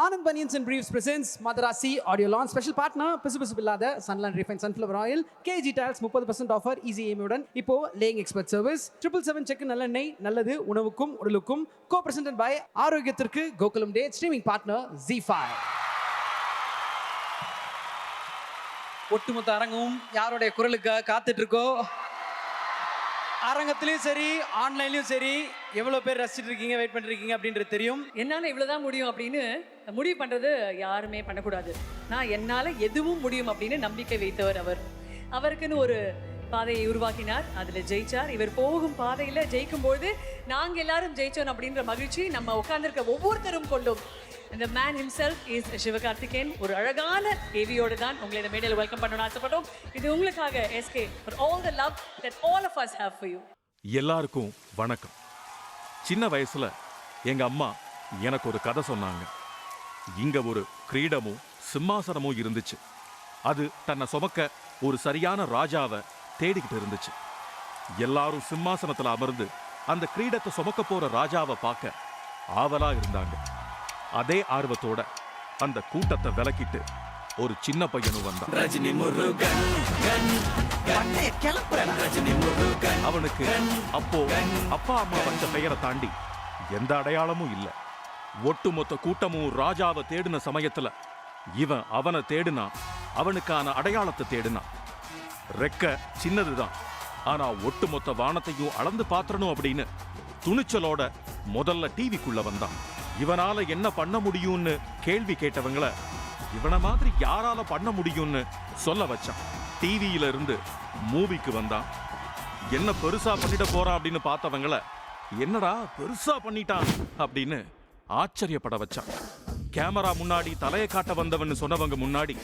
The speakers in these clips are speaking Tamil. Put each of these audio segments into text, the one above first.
Anand Bunions and Briefs presents Madarasi Audio Launch. Special partner Pisu Pisu Billada Sunland Refined Sunflower Oil. KG Tiles 30% offer easy EMI. இப்போ laying expert service. 777 check நல்லெண்ணெய் நல்லது உணவுக்கும் உடலுக்கும். Co-presented by ஆரோக்கியத்திற்கு கோகுலம் டே. Streaming partner Z5. ஒட்டுமொத்த அரங்கமும் யாருடைய குரலுக்கு காத்துட்டு இருக்கோ அரங்கத்திலையும் சரி ஆன்லைன்லையும் சரி எவ்வளோ பேர் ரசிச்சுட்டு இருக்கீங்க வெயிட் பண்ணிருக்கீங்க அப்படின்றது தெரியும். என்னால் இவ்வளோதான் முடியும் அப்படின்னு முடிவு பண்ணுறது யாருமே பண்ணக்கூடாது. நான் என்னால் எதுவும் முடியும் அப்படின்னு நம்பிக்கை வைத்தவர் அவர். அவருக்குன்னு ஒரு பாதையை உருவாக்கினார், அதில் ஜெயிச்சார். இவர் போகும் பாதையில் ஜெயிக்கும்போது நாங்கள் எல்லாரும் ஜெயிச்சோம் அப்படின்ற மகிழ்ச்சி நம்ம உட்கார்ந்துருக்க ஒவ்வொருத்தரும் கொண்டோம். The man himself is Sivakarthikeyan. ஒரு அழகான கேவியோடு தான் உங்களை இந்த மேடையில் வெல்கம் பண்ணணும்னு ஆசைப்பட்டோம். இது உங்களுக்காக SK for all the love that all of us have for you. எல்லாருக்கும் வணக்கம். சின்ன வயசுல எங்க அம்மா எனக்கு ஒரு கதை சொன்னாங்க. இங்க ஒரு கிரீடமும் சிம்மாசனமும் இருந்துச்சு. அது தன்னை சுமக்க ஒரு சரியான ராஜாவை தேடிக்கிட்டு இருந்துச்சு. எல்லாரும் சிம்மாசனத்துல அமர்ந்து அந்த கிரீடத்தை சுமக்க போற ராஜாவை பார்க்க ஆவலா இருந்தாங்க. அதே ஆர்வத்தோட அந்த கூட்டத்தை விலக்கிட்டு ஒரு சின்ன பையனும் வந்தான். அவனுக்கு அப்போ அப்பா அம்மா வச்ச பெயரை தாண்டி எந்த அடையாளமும் இல்லை. ஒட்டுமொத்த கூட்டமும் ராஜாவை தேடின சமயத்துல இவன் அவனை தேடினா, அவனுக்கான அடையாளத்தை தேடினான். ரெக்க சின்னதுதான், ஆனா ஒட்டுமொத்த வானத்தையும் அளந்து பாத்திரணும் அப்படின்னு துணிச்சலோட முதல்ல டிவிக்குள்ள வந்தான். இவனால என்ன பண்ண முடியும்னு கேள்வி கேட்டவங்களை இவனை மாதிரி யாரால பண்ண முடியும்னு சொல்ல வச்சான். டிவியில இருந்து மூவிக்கு வந்தான். என்ன பெருசா பண்ணிட போறான் அப்படின்னு பார்த்தவங்களை என்னடா பெருசா பண்ணிட்டான் அப்படின்னு ஆச்சரியப்பட வச்சான். கேமரா முன்னாடி தலையை காட்ட வந்தவன் சொன்னவங்க முன்னாடி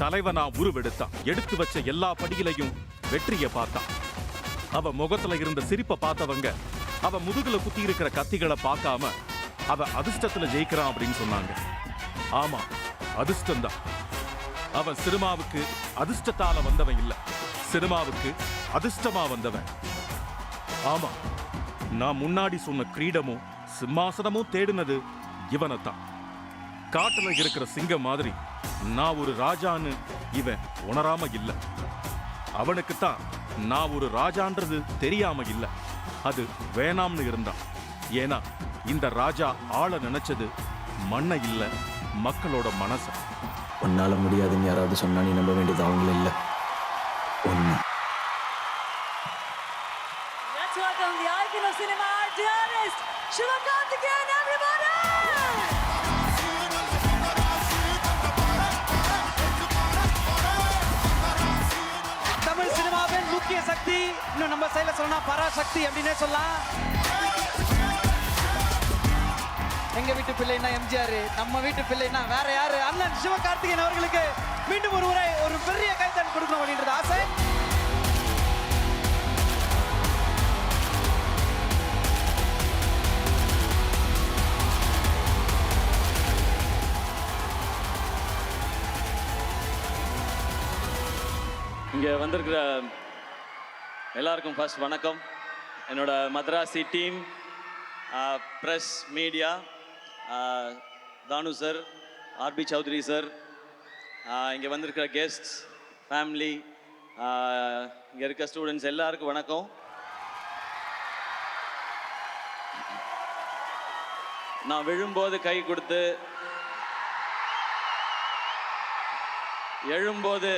தலைவனா உருவெடுத்தான். எடுத்து வச்ச எல்லா படியிலையும் வெற்றியை பார்த்தான். அவ முகத்துல இருந்த சிரிப்பை பார்த்தவங்க அவ முதுகுல குத்தி இருக்கிற கத்திகளை பார்க்காம அவ அதிர்ஷ்டத்துல ஜெயிக்கிறான் அப்படின்னு சொன்னாங்க. ஆமா, அதிர்ஷ்டம்தான். அவன் சினிமாவுக்கு அதிர்ஷ்டத்தால வந்தவன் இல்ல, சினிமாவுக்கு அதிர்ஷ்டமா வந்தவன். ஆமா, நான் முன்னாடி சொன்ன கிரீடமும் சிம்மாசனமும் தேடினது இவனைத்தான். காட்டுல இருக்கிற சிங்கம் மாதிரி நான் ஒரு ராஜான்னு இவன் உணராம இல்ல. அவனுக்குத்தான் நான் ஒரு ராஜான்றது தெரியாம இல்ல, அது வேணாம்னு இருந்தான். ஏன்னா இந்த ராஜா ஆள நினைச்சது மண்ணை இல்ல, மக்களோட மனச. உன்னால முடியாதுன்னு யாராவது சொன்னா நீ நம்ப வேண்டியது அவங்கள இல்ல, ஒண்ணு. Let's welcome the icon of cinema, our dearest Sivakarthikeyan, everybody! Tamil சினிமாவின் முக்கிய சக்தி, இன்னும் நம்ம சைடுல சொன்னா பராசக்தி அப்படின்னே சொல்லலாம். எங்க வீட்டு பிள்ளைன்னா எம்ஜிஆர், நம்ம வீட்டு பிள்ளைன்னா வேற யாரு? அண்ணன் சிவகார்த்திகேயன் அவர்களுக்கு மீண்டும் ஒரு முறை ஒரு பெரிய கைத்தட்டல் கொடுக்கணும் அப்படின்றது ஆசை. இங்கே வந்திருக்கிற எல்லாருக்கும் ஃபர்ஸ்ட் வணக்கம். என்னோட மதராசி டீம், ப்ரெஸ், மீடியா, தானு சார், ஆர்பி சௌத்ரி சார், இங்கே வந்திருக்கிற கெஸ்ட்ஸ், ஃபேமிலி, இங்கே இருக்க ஸ்டூடெண்ட்ஸ் எல்லாருக்கும் வணக்கம். நான் விழும்போது கை கொடுத்து, எழும்போது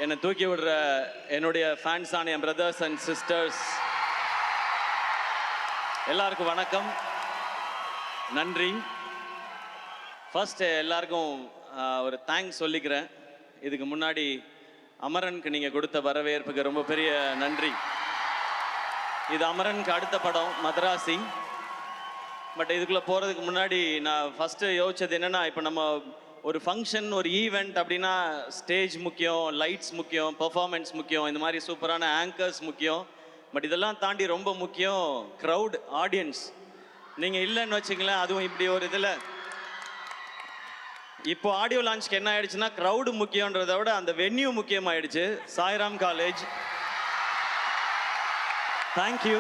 என்னை தூக்கி விடுற என்னுடைய ஃபேன்ஸான என் பிரதர்ஸ் அண்ட் சிஸ்டர்ஸ் எல்லாருக்கும் வணக்கம், நன்றி. ஃபர்ஸ்ட் எல்லாருக்கும் ஒரு தேங்க்ஸ் சொல்லிக்கிறேன். இதுக்கு முன்னாடி அமரனுக்கு நீங்கள் கொடுத்த வரவேற்புக்கு ரொம்ப பெரிய நன்றி. இது அமரனுக்கு அடுத்த படம் மதராசி. பட் இதுக்குள்ளே போகிறதுக்கு முன்னாடி நான் ஃபஸ்ட்டு யோசிச்சது என்னென்னா, இப்போ நம்ம ஒரு ஃபங்க்ஷன், ஒரு ஈவெண்ட் அப்படின்னா ஸ்டேஜ் முக்கியம், லைட்ஸ் முக்கியம், பெர்ஃபார்மன்ஸ் முக்கியம், இந்த மாதிரி சூப்பரான ஆங்கர்ஸ் முக்கியம். பட் இதெல்லாம் தாண்டி ரொம்ப முக்கியம் க்ரௌட், ஆடியன்ஸ். நீங்கள் இல்லைன்னு வச்சுங்களேன், அதுவும் இப்படி ஒரு இதில் இப்போ ஆடியோ லான்ச்க்கு என்ன ஆயிடுச்சுன்னா, க்ரௌடு முக்கியன்றதை விட அந்த வென்யூ முக்கியமாயிடுச்சு. Sairam college, thank you.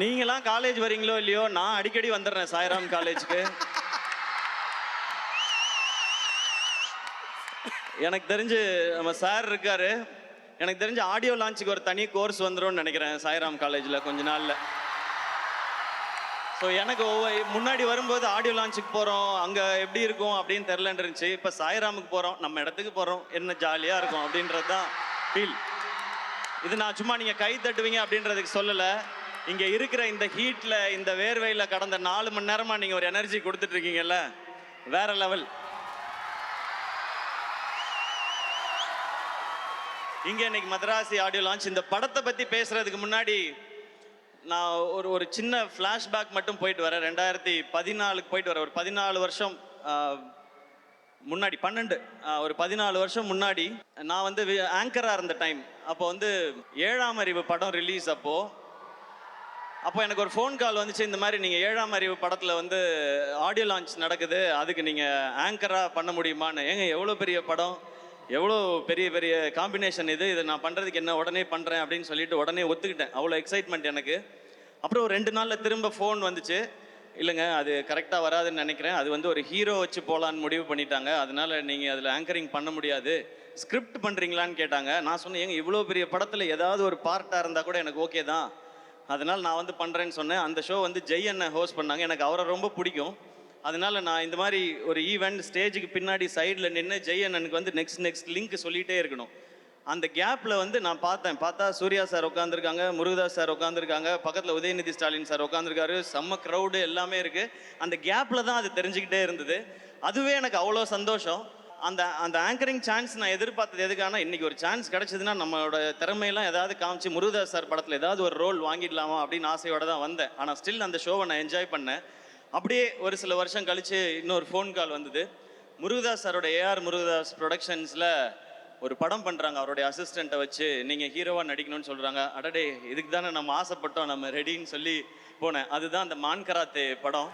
நீங்களாம் காலேஜ் வரீங்களோ இல்லையோ, நான் அடிக்கடி வந்துடுறேன் சாய்ராம் காலேஜுக்கு. எனக்கு தெரிஞ்சு நம்ம சார் இருக்காரு, எனக்கு தெரிஞ்சு ஆடியோ லான்ச்சுக்கு ஒரு தனி கோர்ஸ் வந்துரும்னு நினைக்கிறேன் சாய்ராம் காலேஜில் கொஞ்ச நாளில். ஸோ எனக்கு முன்னாடி வரும்போது ஆடியோ லான்ச்சுக்கு போகிறோம், அங்கே எப்படி இருக்கும் அப்படின்னு தெரிலன்னு இருந்துச்சு. இப்போ சாய்ராமுக்கு போகிறோம், நம்ம இடத்துக்கு போகிறோம், என்ன ஜாலியாக இருக்கும் அப்படின்றது தான் ஃபீல். இது நான் சும்மா நீங்கள் கை தட்டுவீங்க அப்படின்றதுக்கு சொல்லலை. இங்கே இருக்கிற இந்த ஹீட்டில், இந்த வேர்வையில் கடந்த 4 மணி நேரமாக நீங்கள் ஒரு எனர்ஜி கொடுத்துட்ருக்கீங்கல்ல, வேற லெவல். இங்கே இன்னைக்கு மதராசி ஆடியோ லான்ச். இந்த படத்தை பற்றி பேசுகிறதுக்கு முன்னாடி நான் ஒரு சின்ன ஃப்ளாஷ்பேக் மட்டும் போயிட்டு வரேன். 2014 போயிட்டு வரேன். ஒரு 14 வருஷம் முன்னாடி, 12 ஒரு 14 வருஷம் முன்னாடி நான் வந்து ஆங்கராக இருந்த டைம். அப்போ வந்து 7ஆம் அறிவு படம் ரிலீஸ். அப்போ எனக்கு ஒரு ஃபோன் கால் வந்துச்சு, இந்த மாதிரி நீங்கள் 7ஆம் அறிவு படத்தில் வந்து ஆடியோ லான்ச் நடக்குது, அதுக்கு நீங்கள் ஆங்கராக பண்ண முடியுமான்னு. ஏங்க எவ்வளோ பெரிய படம், எவ்வளோ பெரிய பெரிய காம்பினேஷன் இதை நான் பண்ணுறதுக்கு என்ன, உடனே பண்ணுறேன் அப்படின்னு சொல்லிட்டு உடனே ஒத்துக்கிட்டேன். அவ்வளோ எக்ஸைட்மெண்ட் எனக்கு. அப்புறம் ஒரு 2 நாளில் திரும்ப ஃபோன் வந்துச்சு, இல்லைங்க அது கரெக்டாக வராதுன்னு நினைக்கிறேன், அது வந்து ஒரு ஹீரோ வச்சு போகலான்னு முடிவு பண்ணிட்டாங்க, அதனால நீங்கள் அதில் ஆங்கரிங் பண்ண முடியாது, ஸ்கிரிப்ட் பண்ணுறீங்களான்னு கேட்டாங்க. நான் சொன்னேன், ஏங்க இவ்வளோ பெரிய படத்தில் ஏதாவது ஒரு பார்ட்டாக இருந்தால் கூட எனக்கு ஓகே தான், அதனால் நான் வந்து பண்ணுறேன்னு சொன்னேன். அந்த ஷோ வந்து ஜெய் அண்ணன் ஹோஸ்ட் பண்ணாங்க, எனக்கு அவரை ரொம்ப பிடிக்கும். அதனால நான் இந்த மாதிரி ஒரு ஈவெண்ட் ஸ்டேஜுக்கு பின்னாடி சைடில் நின்று ஜெய் அண்ணனுக்கு வந்து நெக்ஸ்ட் லிங்க் சொல்லிகிட்டே இருக்கணும். அந்த கேப்பில் வந்து நான் பார்த்தா சூர்யா சார் உட்காந்துருக்காங்க, முருகதாஸ் சார் உட்காந்துருக்காங்க, பக்கத்தில் உதயநிதி ஸ்டாலின் சார் உட்காந்துருக்காரு, செம்ம க்ரௌடு எல்லாமே இருக்குது. அந்த கேப்பில் தான் அது தெரிஞ்சுக்கிட்டே இருந்தது. அதுவே எனக்கு அவ்வளோ சந்தோஷம். அந்த ஆங்கரிங் சான்ஸ் நான் எதிர்பார்த்தது எதுக்கான, இன்றைக்கி ஒரு சான்ஸ் கிடச்சிதுன்னா நம்மளோட திறமையெல்லாம் ஏதாவது காமிச்சு முருகதாஸ் சார் படத்தில் ஏதாவது ஒரு ரோல் வாங்கிடலாமா அப்படின்னு ஆசையோடு தான் வந்தேன். ஆனால் ஸ்டில் அந்த ஷோவை நான் என்ஜாய் பண்ணேன். அப்படியே ஒரு சில வருஷம் கழித்து இன்னொரு ஃபோன் கால் வந்தது. முருகதாஸ் சாரோட ஏஆர் முருகதாஸ் ப்ரொடக்ஷன்ஸில் ஒரு படம் பண்ணுறாங்க, அவருடைய அசிஸ்டண்ட்டை வச்சு நீங்கள் ஹீரோவாக நடிக்கணும்னு சொல்கிறாங்க. அடடே, இதுக்கு தானே நம்ம ஆசைப்பட்டோம், நம்ம ரெடின்னு சொல்லி போனேன். அதுதான் அந்த மான் கராத்தே படம்.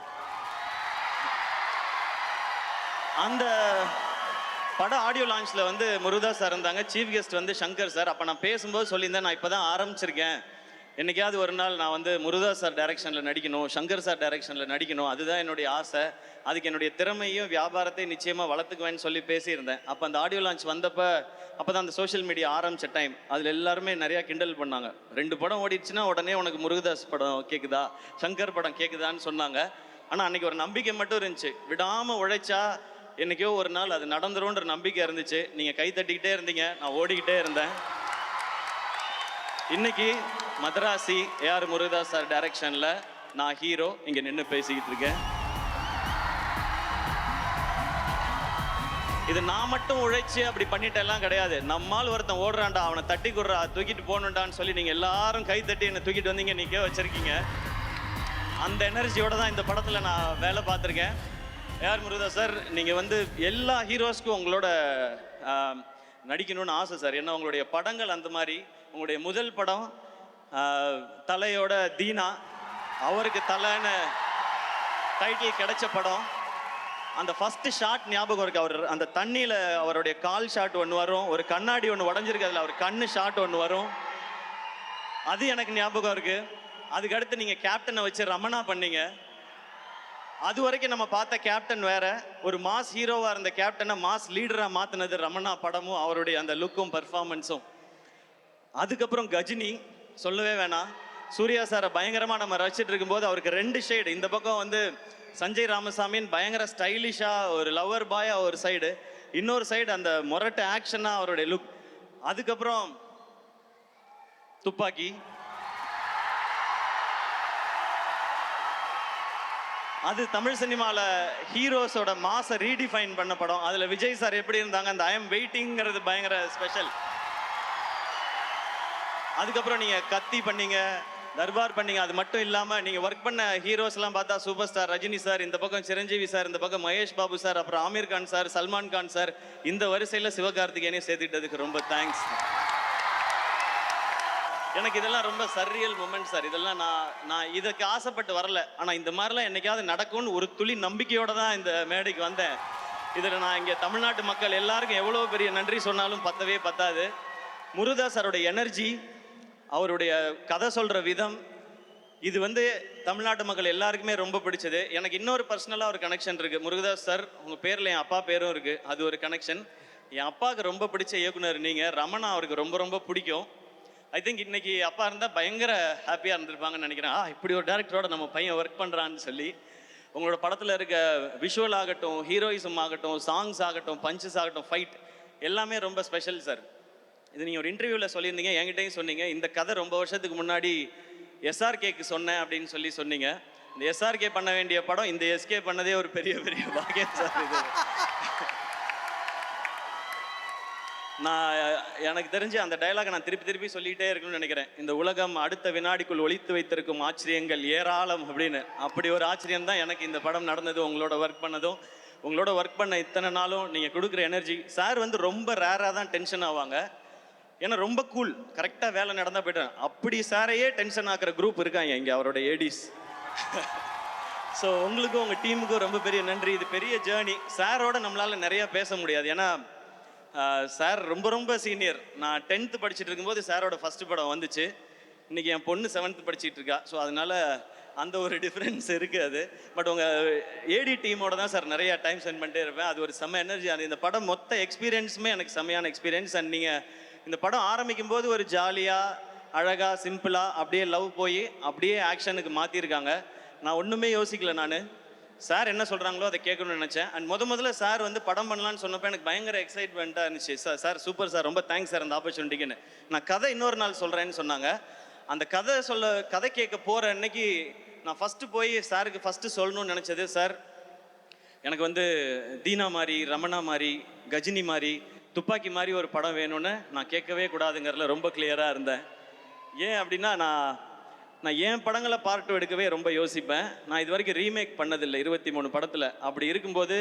அந்த படம் ஆடியோ லான்ச்சில் வந்து முருகதாஸ் சார் இருந்தாங்க, சீஃப் கெஸ்ட் வந்து சங்கர் சார். அப்போ நான் பேசும்போது சொல்லியிருந்தேன், நான் இப்போ தான் ஆரம்பிச்சிருக்கேன், என்னைக்காவது ஒரு நாள் நான் வந்து முருகதாஸ் சார் டைரக்ஷனில் நடிக்கணும், சங்கர் சார் டைரக்ஷனில் நடிக்கணும், அதுதான் என்னுடைய ஆசை, அதுக்கு என்னுடைய திறமையும் வியாபாரத்தையும் நிச்சயமாக வளர்த்துக்குவேன்னு சொல்லி பேசியிருந்தேன். அப்போ அந்த ஆடியோ லான்ச் வந்தப்போ, அப்போ தான் அந்த சோஷியல் மீடியா ஆரம்பித்த டைம். அதில் எல்லாருமே நிறையா கிண்டல் பண்ணாங்க. 2 படம் ஓடிடுச்சுன்னா உடனே உனக்கு முருகதாஸ் படம் கேட்குதா, சங்கர் படம் கேட்குதான்னு சொன்னாங்க. ஆனால் அன்றைக்கி ஒரு நம்பிக்கை மட்டும் இருந்துச்சு, விடாமல் உழைச்சா என்றைக்கோ ஒரு நாள் அது நடந்துரும்ன்ற நம்பிக்கை இருந்துச்சு. நீங்கள் கை தட்டிக்கிட்டே இருந்தீங்க, நான் ஓடிக்கிட்டே இருந்தேன். இன்னைக்கு மதராசி ஏஆர் முருகதாஸ் சார் டைரக்ஷனில் நான் ஹீரோ இங்கே நின்று பேசிக்கிட்டு இருக்கேன். இது நான் மட்டும் உழைச்சி அப்படி பண்ணிட்டெல்லாம் கிடையாது. நம்மால் ஒருத்தன் ஓடுறான்டா, அவனை தட்டி கொடுறா, தூக்கிட்டு போகணுண்டான்னு சொல்லி நீங்கள் எல்லாரும் கை தட்டி என்னை தூக்கிட்டு வந்தீங்க, நிற்க வச்சிருக்கீங்க. அந்த எனர்ஜியோட தான் இந்த படத்தில் நான் வேலை பார்த்துருக்கேன். ஏஆர் முருகதாஸ் சார், நீங்கள் வந்து எல்லா ஹீரோஸ்க்கும் உங்களோட நடிக்கணும்னு ஆசை சார். ஏன்னா உங்களுடைய படங்கள் அந்த மாதிரி. உங்களுடைய முதல் படம் தலையோட தீனா, அவருக்கு தலைன்னு டைட்டில் கிடைச்ச படம். அந்த ஃபஸ்ட்டு ஷாட் ஞாபகம் இருக்குது. அவர் அந்த தண்ணியில் அவருடைய கால் ஷாட் ஒன்று வரும், ஒரு கண்ணாடி ஒன்று உடஞ்சிருக்கு, அதில் அவர் கண்ணு ஷாட் ஒன்று வரும், அது எனக்கு ஞாபகம் இருக்குது. அதுக்கடுத்து நீங்கள் கேப்டனை வச்சு ரமணா பண்ணீங்க. அது வரைக்கும் நம்ம பார்த்த கேப்டன் வேற, ஒரு மாஸ் ஹீரோவாக இருந்த கேப்டனை மாஸ் லீடராக மாற்றினது ரமணா படமும் அவருடைய அந்த லுக்கும் பர்ஃபார்மன்ஸும். அதுக்கப்புறம் கஜினி சொல்லவே வேணாம். சூர்யா சாரை பயங்கரமாக நம்ம ரசிச்சுட்டு இருக்கும்போது அவருக்கு 2 ஷேடு. இந்த பக்கம் வந்து சஞ்சய் ராமசாமின்னு பயங்கர ஸ்டைலிஷாக ஒரு லவர் பாயாக ஒரு சைடு, இன்னொரு சைடு அந்த மொரட்டு ஆக்ஷனாக அவருடைய லுக். அதுக்கப்புறம் துப்பாக்கி, அது தமிழ் சினிமாவில் ஹீரோஸோட மாஸை ரீடிஃபைன் பண்ண படம். அதில் விஜய் சார் எப்படி இருந்தாங்க, அந்த ஐ எம் வெயிட்டிங்கிறது பயங்கர ஸ்பெஷல். அதுக்கப்புறம் நீங்கள் கத்தி பண்ணீங்க, தர்பார் பண்ணீங்க. அது மட்டும் இல்லாமல் நீங்கள் ஒர்க் பண்ண ஹீரோஸ்லாம் பார்த்தா சூப்பர் ஸ்டார் ரஜினி சார், இந்த பக்கம் சிரஞ்சீவி சார், இந்த பக்கம் மகேஷ் பாபு சார், அப்புறம் ஆமீர் கான் சார், சல்மான் கான் சார், இந்த வரிசையில் சிவகார்த்திகேயனையும் சேர்த்துக்கிட்டதுக்கு ரொம்ப தேங்க்ஸ். எனக்கு இதெல்லாம் ரொம்ப சர்ரியல் மூமெண்ட் சார். இதெல்லாம் நான் இதுக்கு ஆசைப்பட்டு வரல, ஆனால் இந்த மாதிரிலாம் என்னைக்காவது நடக்கும்னு ஒரு துளி நம்பிக்கையோடு தான் இந்த மேடைக்கு வந்தேன். இதில் நான் இங்கே தமிழ்நாட்டு மக்கள் எல்லாருக்கும் எவ்வளோ பெரிய நன்றி சொன்னாலும் பத்தவே பத்தாது. முருகதாஸ் சாரோட எனர்ஜி, அவருடைய கதை சொல்கிற விதம், இது வந்து தமிழ்நாட்டு மக்கள் எல்லாருக்குமே ரொம்ப பிடிச்சது. எனக்கு இன்னொரு பர்சனலாக ஒரு கனெக்ஷன் இருக்குது. முருகதாஸ் சார் உங்கள் பேரில் என் அப்பா பேரும் இருக்குது, அது ஒரு கனெக்ஷன். என் அப்பாவுக்கு ரொம்ப பிடிச்ச இயக்குனர் நீங்கள். ரமணா அவருக்கு ரொம்ப ரொம்ப பிடிக்கும். ஐ திங்க் இன்னைக்கு அப்பா இருந்தால் பயங்கர ஹாப்பியாக இருந்திருப்பாங்கன்னு நினைக்கிறேன். இப்படி ஒரு டேரக்டரோட நம்ம பையன் ஒர்க் பண்ணுறான்னு சொல்லி. உங்களோட படத்தில் இருக்க விஷுவல் ஆகட்டும், ஹீரோயிசம் ஆகட்டும், சாங்ஸ் ஆகட்டும், பஞ்சஸ் ஆகட்டும், ஃபைட் எல்லாமே ரொம்ப ஸ்பெஷல் சார். இது நீங்கள் ஒரு இன்டர்வியூவில் சொல்லியிருந்தீங்க, என்கிட்டையும் சொன்னீங்க. இந்த கதை ரொம்ப வருஷத்துக்கு முன்னாடி எஸ்ஆர்கேக்கு சொன்னேன் அப்படின்னு சொன்னீங்க. இந்த எஸ்ஆர்கே பண்ண வேண்டிய படம் இந்த எஸ்கே பண்ணதே ஒரு பெரிய பெரிய பாக்கியம் சார். இது நான் எனக்கு தெரிஞ்சு அந்த டயலாக் நான் திருப்பி திருப்பி சொல்லிகிட்டே இருக்கணும்னு நினைக்கிறேன். இந்த உலகம் அடுத்த வினாடிக்குள் ஒளித்து வைத்திருக்கும் ஆச்சரியங்கள் ஏராளம் அப்படின்னு. அப்படி ஒரு ஆச்சரியம் தான் எனக்கு இந்த படம் நடந்தது, உங்களோட ஒர்க் பண்ணதும். உங்களோட ஒர்க் பண்ண இத்தனை நாளும் நீங்கள் கொடுக்குற எனர்ஜி. சார் வந்து ரொம்ப ரேராக தான் டென்ஷன் ஆவாங்க, ஏன்னா ரொம்ப கூல், கரெக்டாக வேலை நடந்தால் போய்ட்டேன். அப்படி சாரையே டென்ஷன் ஆக்குற குரூப் இருக்காங்க இங்கே, அவரோட ஏடிஸ். ஸோ உங்களுக்கும் உங்கள் டீமுக்கும் ரொம்ப பெரிய நன்றி. இது பெரிய ஜேர்னி. சாரோட நம்மளால் நிறையா பேச முடியாது, ஏன்னா சார் ரொம்ப ரொம்ப சீனியர். நான் 10th படிச்சுட்டு இருக்கும்போது சாரோட ஃபஸ்ட்டு படம் வந்துச்சு. இன்றைக்கி என் பொண்ணு 7th படிச்சுட்டு இருக்கா. ஸோ அதனால் அந்த ஒரு டிஃப்ரென்ஸ் இருக்குது அது. பட் உங்கள் ஏடி டீமோட தான் சார் நிறையா டைம் ஸ்பெண்ட் பண்ணிட்டே இருப்பேன். அது ஒரு செம்ம எனர்ஜி. அந்த இந்த படம் மொத்த எக்ஸ்பீரியன்ஸுமே எனக்கு செம்மையான எக்ஸ்பீரியன்ஸ். அண்ட் நீங்கள் இந்த படம் ஆரம்பிக்கும் போது ஒரு ஜாலியாக அழகாக சிம்பிளாக அப்படியே லவ் போய் அப்படியே ஆக்ஷனுக்கு மாற்றிருக்காங்க. நான் ஒன்றுமே யோசிக்கல. நான் சார் என்ன சொல்கிறாங்களோ அதை கேட்கணும்னு நினச்சேன். அண்ட் முதல்ல சார் வந்து படம் பண்ணலான்னு சொன்னப்போ எனக்கு பயங்கர எக்ஸைட்மெண்ட்டாக இருந்துச்சு. சார் சூப்பர் சார், ரொம்ப தேங்க்ஸ் சார் அந்த ஆப்பர்ச்சுனிட்டிக்குன்னு. நான் கதை இன்னொரு நாள் சொல்கிறேன்னு சொன்னாங்க. அந்த கதை கேட்க போகிற அன்னைக்கு நான் ஃபஸ்ட்டு போய் சாருக்கு ஃபஸ்ட்டு சொல்லணும்னு நினச்சது, சார் எனக்கு வந்து தீனா மாதிரி, ரமணா மாதிரி, கஜினி மாதிரி, துப்பாக்கி மாதிரி ஒரு படம் வேணும்னு நான் கேட்கவே கூடாதுங்கிறதுல ரொம்ப கிளியராக இருந்தேன். ஏன் அப்படின்னா நான் என் படங்களை பார்ட் 2 எடுக்கவே ரொம்ப யோசிப்பேன். நான் இது வரைக்கும் ரீமேக் பண்ணதில்லை 23 படத்தில். அப்படி இருக்கும்போது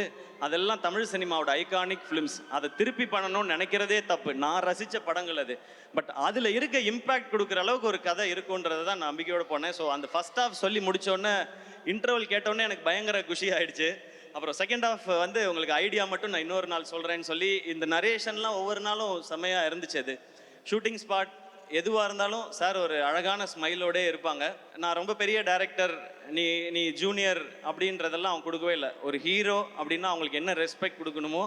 அதெல்லாம் தமிழ் சினிமாவோட ஐகானிக் ஃபிலிம்ஸ். அதை திருப்பி பண்ணணும்னு நினைக்கிறதே தப்பு. நான் ரசித்த படங்கள் அது. பட் அதில் இருக்க இம்பேக்ட் கொடுக்குற அளவுக்கு ஒரு கதை இருக்குன்றதை தான் நான் நம்பிக்கையோடு போனேன். ஸோ அந்த ஃபஸ்ட் ஹாஃப் சொல்லி முடித்தோடனே, இன்டர்வல் கேட்டோடனே எனக்கு பயங்கர குஷி ஆகிடுச்சு. அப்புறம் செகண்ட் ஹாஃப் வந்து உங்களுக்கு ஐடியா மட்டும் நான் இன்னொரு நாள் சொல்கிறேன்னு சொல்லி இந்த நரேஷன்லாம் ஒவ்வொரு நாளும் செம்மையாக இருந்துச்சு. அது ஷூட்டிங் ஸ்பாட் எதுவாக இருந்தாலும் சார் ஒரு அழகான ஸ்மைலோடே இருப்பாங்க. நான் ரொம்ப பெரிய டைரக்டர், நீ ஜூனியர் அப்படின்றதெல்லாம் அவங்க கொடுக்கவே இல்லை. ஒரு ஹீரோ அப்படின்னா அவங்களுக்கு என்ன ரெஸ்பெக்ட் கொடுக்கணுமோ